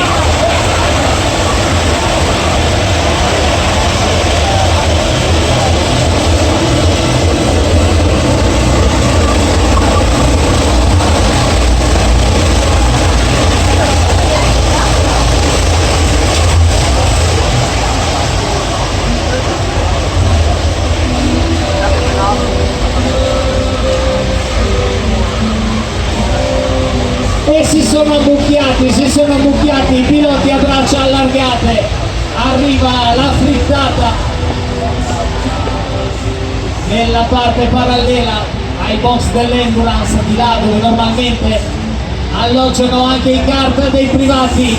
S1: Si sono ammucchiati i piloti a braccia allargate, arriva la frittata nella parte parallela ai box dell'Endurance, di là dove normalmente alloggiano anche i kart dei privati.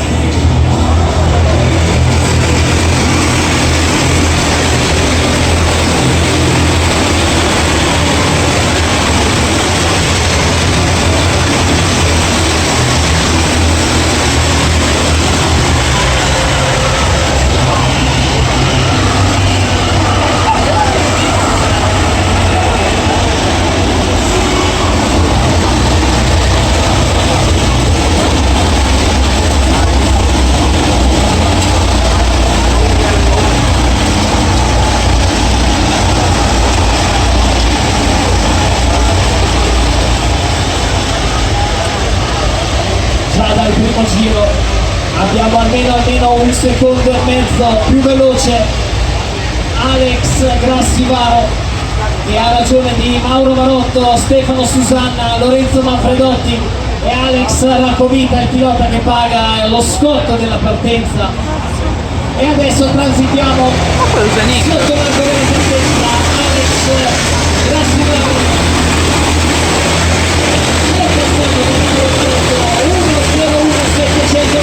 S1: abbiamo almeno un secondo e mezzo più veloce Alex Grassivaro, che ha ragione di Mauro Marotto, Stefano Susanna, Lorenzo Manfredotti e Alex Racovita, il pilota che paga lo scotto della partenza. E adesso transitiamo sotto la corona partenza. Alex Grassivaro 1:01.794,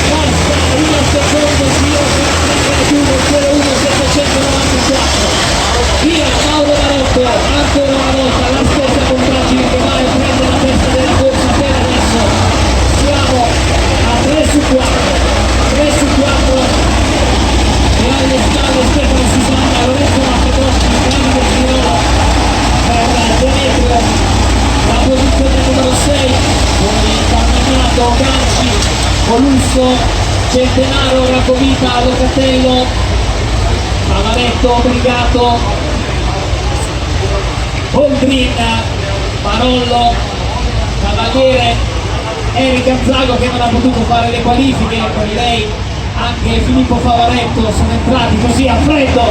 S1: basta un secondo giro per 1:01.794. Via Mauro Marotto, ancora una volta la stessa compagine che va e prende la testa della corsa. Per adesso siamo a 3 su 4 e alle spalle Stefano Susanna, Lorenzo Manfredotti, Davide Girola per Demetrio, la posizione numero 6, poi Carmagnato, Ganci, Colusso, Centenaro, Racovita, Locatello, Amaretto, Brigato, Boldrin, Marollo, Cavaliere, Eric Anzago che non ha potuto fare le qualifiche, con lei anche Filippo Favaretto sono entrati così a freddo.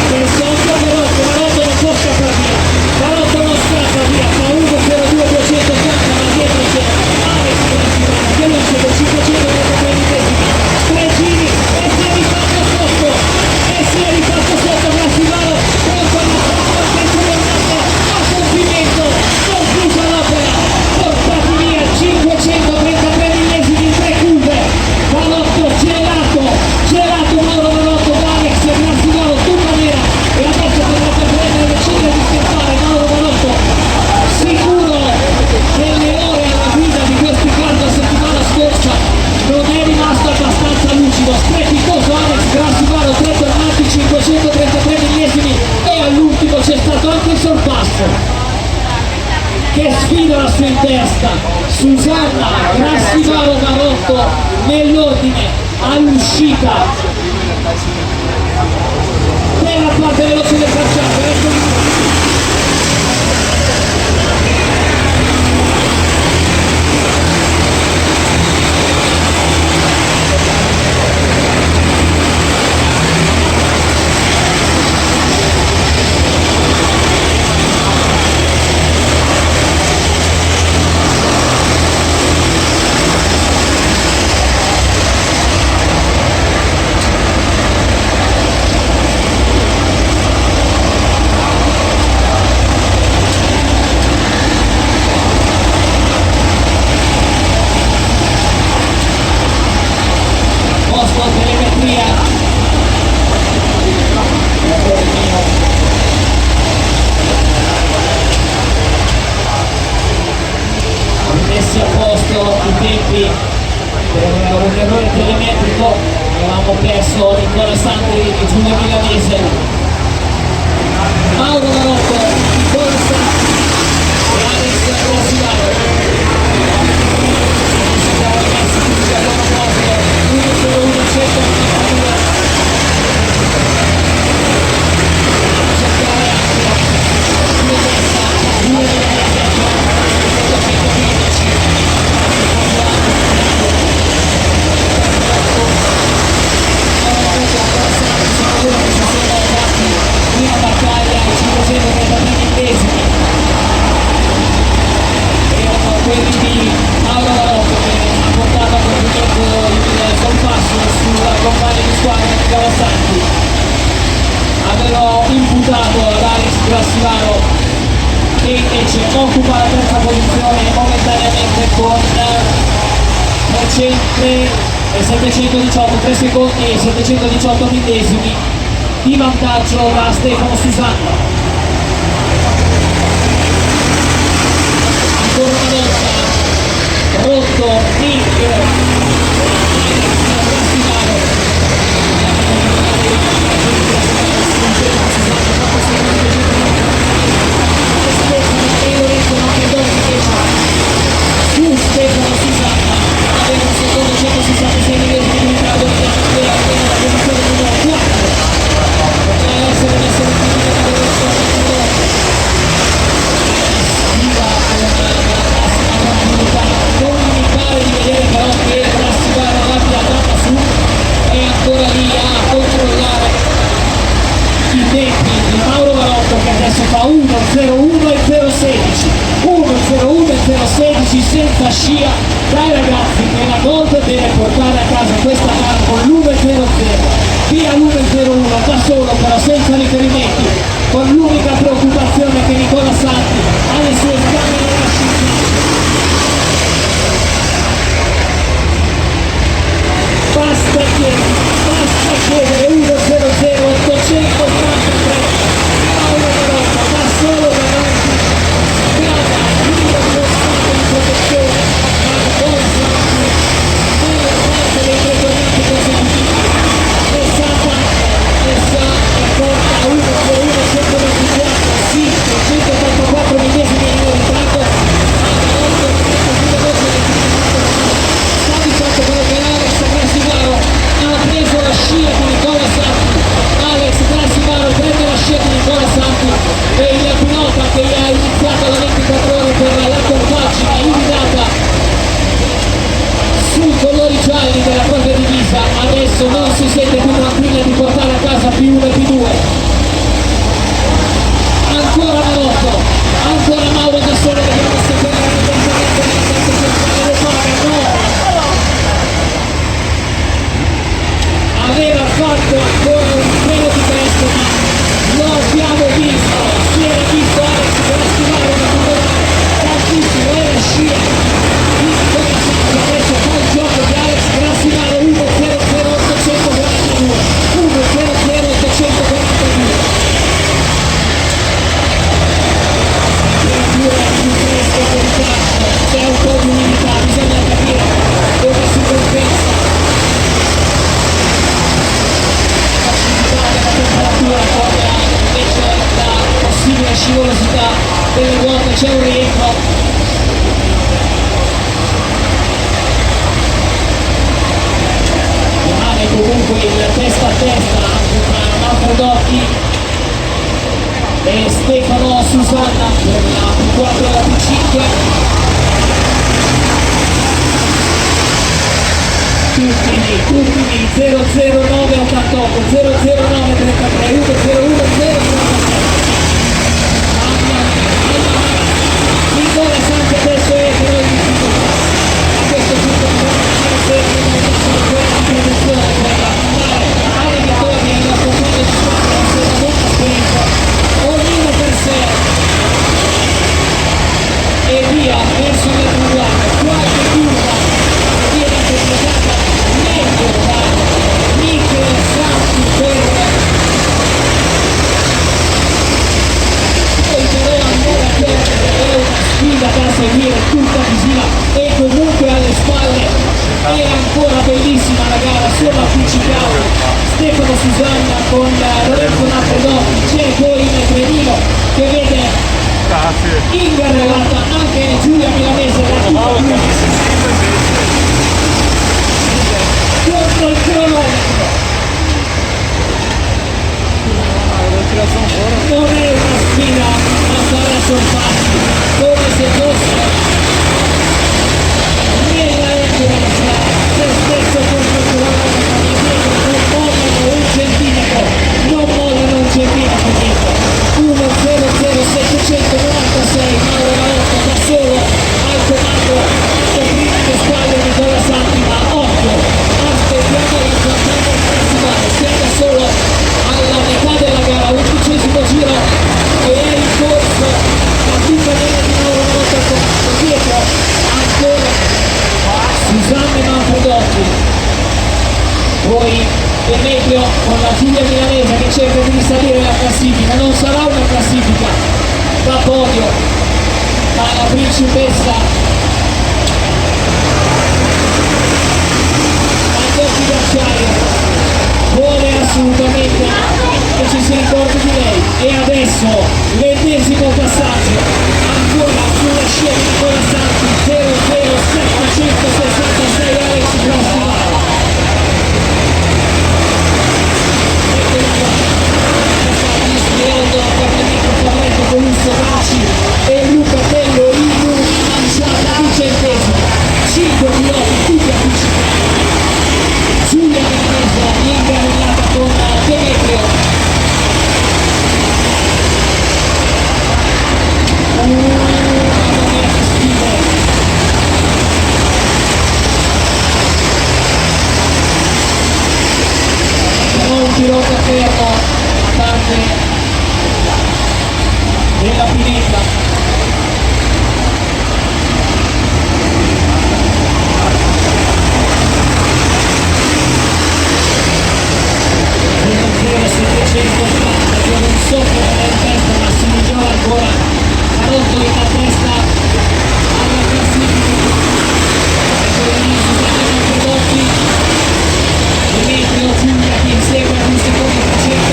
S1: Marotto non può scappare via, Marotto non scappa via, fa 1:02.280, ma dietro c'è Alex Grassivaro che non c'è 533 millesimi, 3 giri e si è rifatto sotto, Grassivaro pronto alla partenza, a compimento, conclusa l'opera, portati via 533 millesimi in 3 curve, Marotto gelato Mauro Marotto, Alex Grassivaro tutta nera, e adesso potrebbe prendere decide di scappare Mauro Marotto, sicuro che le ore alla guida di questi car la settimana scorsa non è rimasto abbastanza lucido, strepitoso Alex Grassivaro, 3 tornati, 533 millesimi e all'ultimo c'è stato anche il sorpasso. Che sfida la sua in testa, Susanna, Grassivaro, Marotto nell'ordine all'uscita della parte veloce del tracciato. Messi a posto i tempi per un errore telemetrico, avevamo perso Nicola Sandri e Giulio Milanese. Mauro Marotto in corsa e Alex Grassivaro siamo rimasti tutti al loro posto, 1:01.192, cercare anche la testa 2:17.115. Prima battaglia ai 533 millesimi erano quelli di Mauro Marotto che ha portato a compimento il sorpasso sulla compagna di squadra di Cavasanti. Avevano imputato ad Alex Grassivaro che invece occupa la terza posizione momentaneamente con 3 secondi e 718 millesimi di vantaggio da Stefano Susanna. Ancora una volta rotto Nick su Stefano Susanna aveva un secondo 166 millesimi di ritardo della posizione numero 4. Poteva essere messo in sfiga con la massima tranquillità, non limitare di vedere però tempi di Mauro Barotto, che adesso fa 1:01 e 0:16, 1:01 e 0:16 senza scia dai ragazzi che la Gold deve portare a casa questa gara con l'1:00, via l'1:01 da solo, però senza riferimenti, con l'unica preoccupazione che Nicola Santi ha le sue spalle e la scia. Basta chiedere 1:00 843, Mauro Barotto da solo davanti, strada libera dello stato di protezione, ma poi nella parte dei pretornati consecutivi, e porta 1:01 124, sì, 184 millesimi di ritardo, ma da 8 sta di fatto quello che Alex Grassimaro ha preso la scia di Nicola Santi. Alex Grassimaro prende la scia di Nicola Santi e il pilota che ha iniziato da 24 ore per la compagine iridata sui colori gialli della propria divisa, adesso non si sente più tranquilla di portare a casa P1 e P2. Ancora Barotto, ancora Mauro da solo, vediamo se aveva fatto ancora un pelo di testa, lo abbiamo visto, si era visto Alex Grassimaro tantissimo, è la scia di Nicola Santi, adesso fa il gioco di Alex Grassimaro 1:00 842, 1:00 842. C'è un po' di unità, bisogna capire dove si compensa la facilità della temperatura con invece la possibile scivolosità delle ruote. C'è un rientro, rimane comunque il testa a testa tra Manfredotti e Stefano Susanna per la P4 e la P5. Ultimi 00988 00933 1:01 Nicola Santi adesso è però in difficoltà a questo punto di produzione per andare alle vittorie e alla compagnia di squadra essere una buona esperienza, ognuno per sé e via verso il traguardo. Qualche curva viene interpretata meglio da Nicola Santi per poi però andare a perdere è una sfida da seguire tutta visiva e comunque alle spalle è ancora bellissima la gara, solo appiccicato Stefano Susanna con Lorenzo Manfredotti. C'è poi il trenino che vede ingarrellata anche Giulia Milanese la contro il cronometro. Non è una sfida a fare a sorpassi, come se fosse nella endurance se stesso contro il cronometro, non mollano un centimetro dietro. 1:00 Mauro Barotto da solo al comando, prima le spalle Nicola Santi, ma occhio, aspettiamo il fantasma principale, siamo solo alla metà della gara, 11° giro e è in corso la piccolina di Mauro Barotto dietro, ancora Susanna e Manfredotti, poi Demetrio con la Giulia Milanese che cerca di risalire la classifica. Non sarà una classifica da podio, ma la principessa agli occhi d'acciaio vuole assolutamente che ci si ricordi di lei. E adesso l'10° passaggio ancora sulla scia di Nicola Santi, 00766 Alex Grassimaro. Colusso Raci e Luca Tello in una manciata di centesimi, 5 piloti tutti appicciati, Giulia Milanese ingarellata con Demetrio soffre nella testa, ma si migliora ancora Marotto in testa alla classifica. Ecco lì Susanna Manfredotti, Demetrio Giulia che insegue ad un secondo 300,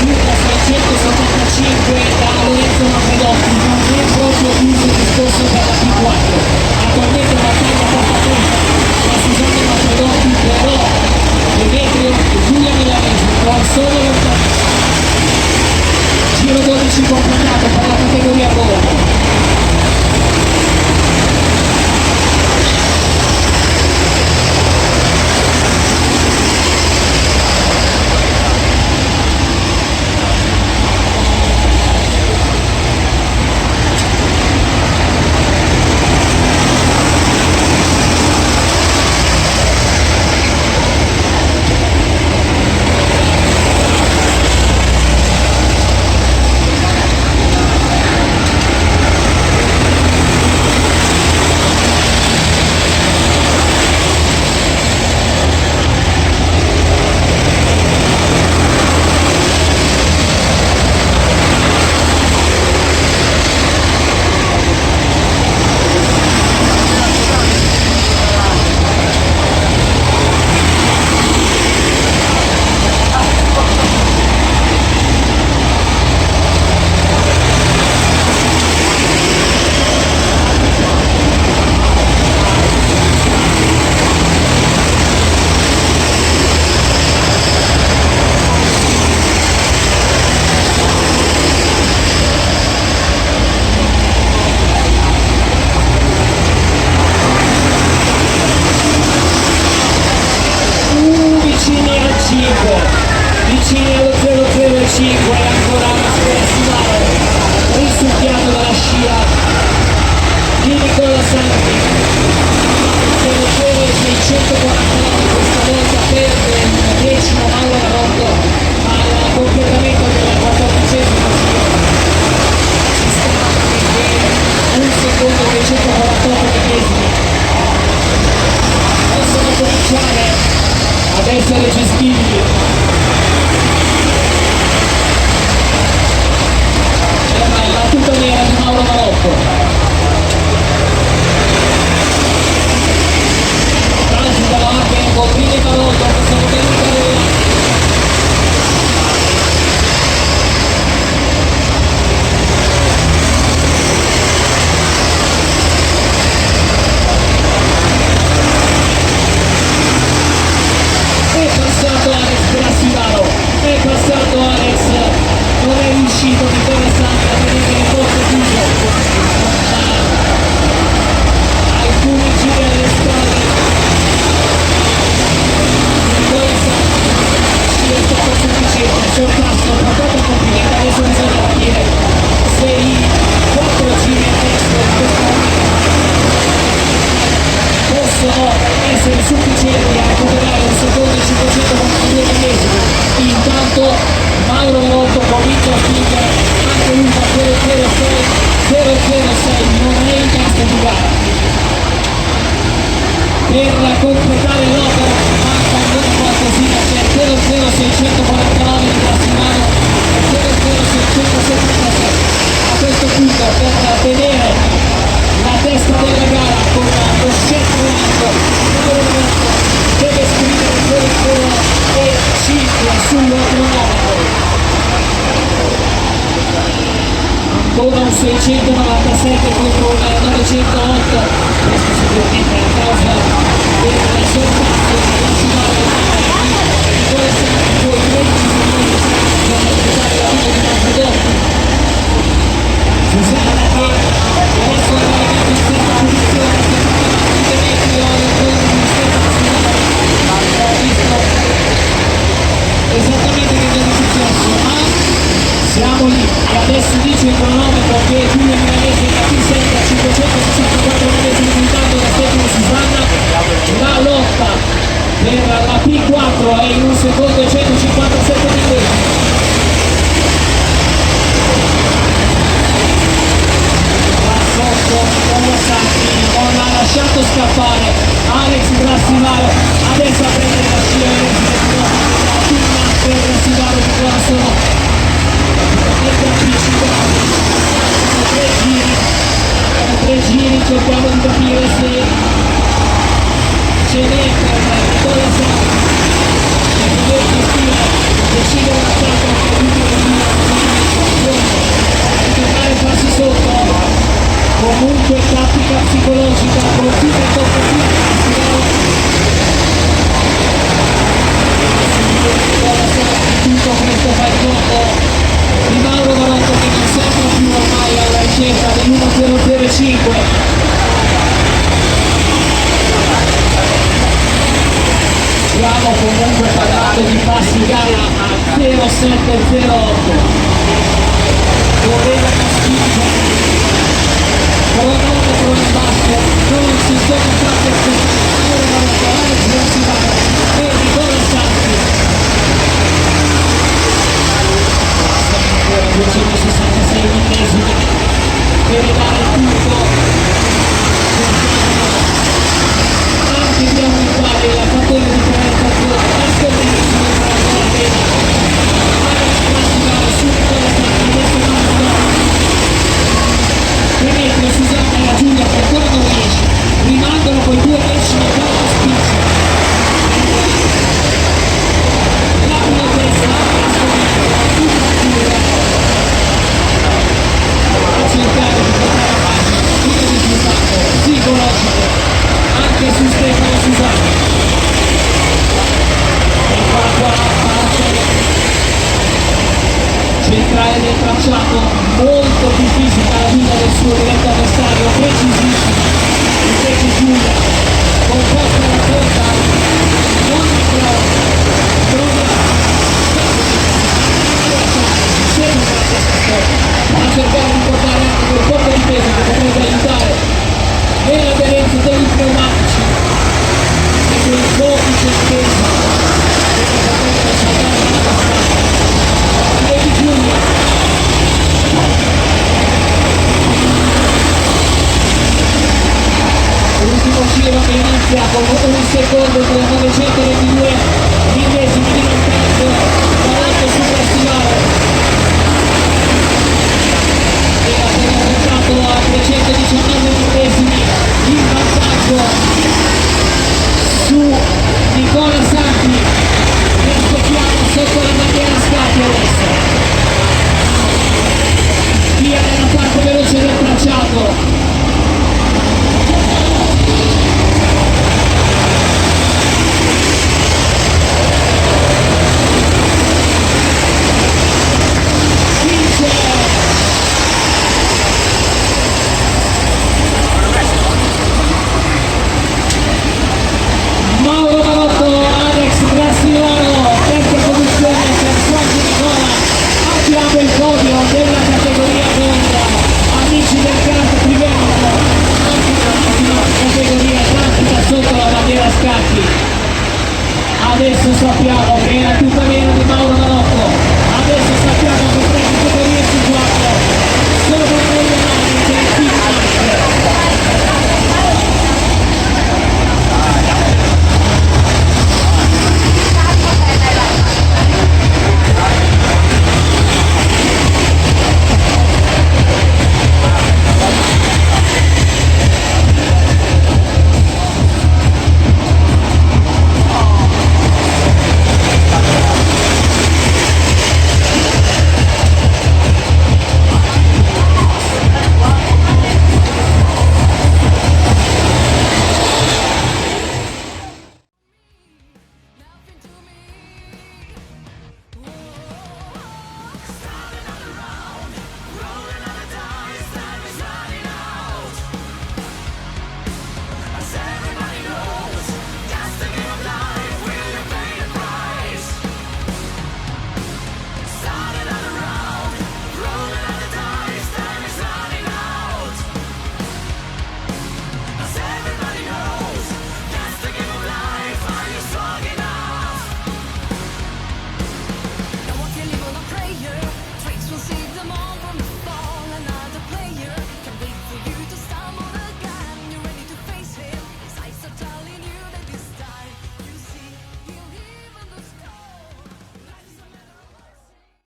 S1: Luca 675 da Lorenzo Manfredotti. Non è proprio chiuso il discorso per la P4, attualmente battaglia porta a porta da Susanna Manfredotti, però Demetrio Giulia Milanese con solo lontano. Giro 12 completato per la categoria Gold. Vicini allo 005 ancora una sfera risucchiato dalla scia di Nicola Santi. 00649 questa volta perde il decimo Mauro Marotto al completamento della 14ª scia. Si sta che 1 secondo 248 millesimi possono cominciare ad essere gestibili. La tuta nera di Mauro Marotto, transita anche Boldrini e Marotto che sono ben in carriera. È passato Alex Grassilaro, è passato Alex, non è riuscito Nicola Santi a tenere il posto chiuso, alcuni giri alle spalle. Nicola Santi ci è stato sufficiente, sorpasso, portato a compimento, adesso bisogna capire se i 4 giri a testa in questo momento possono essere sufficienti a recuperare un secondo e 542 millesimi. Intanto Mauro Marotto comincia a spingere anche lui da 006, non è in testa di gara. Per completare l'opera manca ancora qualcosina, c'è 00649 di Grassilaro e 00677. A questo punto per tenere la testa della gara con lo scettro in alto, deve scrivere 005 sul cronometro. Ancora un 697 contro un 908, questo sicuramente è a causa del sorpasso nazionale di Nicola Santi, poi 20 secondi per completare la fine di Manfredotti. Susanna che adesso è arrivata in questa posizione, di Demetrio nel giorno di stessa nazionale, ho visto esattamente che cosa è successo, ma siamo lì e adesso dice il cronometro che Giulia Milanese da P7 a 564 millesimi puntato da Stefano Susanna. La lotta per la P4 è in 1 secondo e 157 millesimi. Sotto Nicola Santi non ha lasciato scappare Alex Grassilaro, adesso a prendere la scia comunque parlato di passi gara a 0708. Correva Castiglio, cronometro in basso, non si sono fatti aspettare, non si va.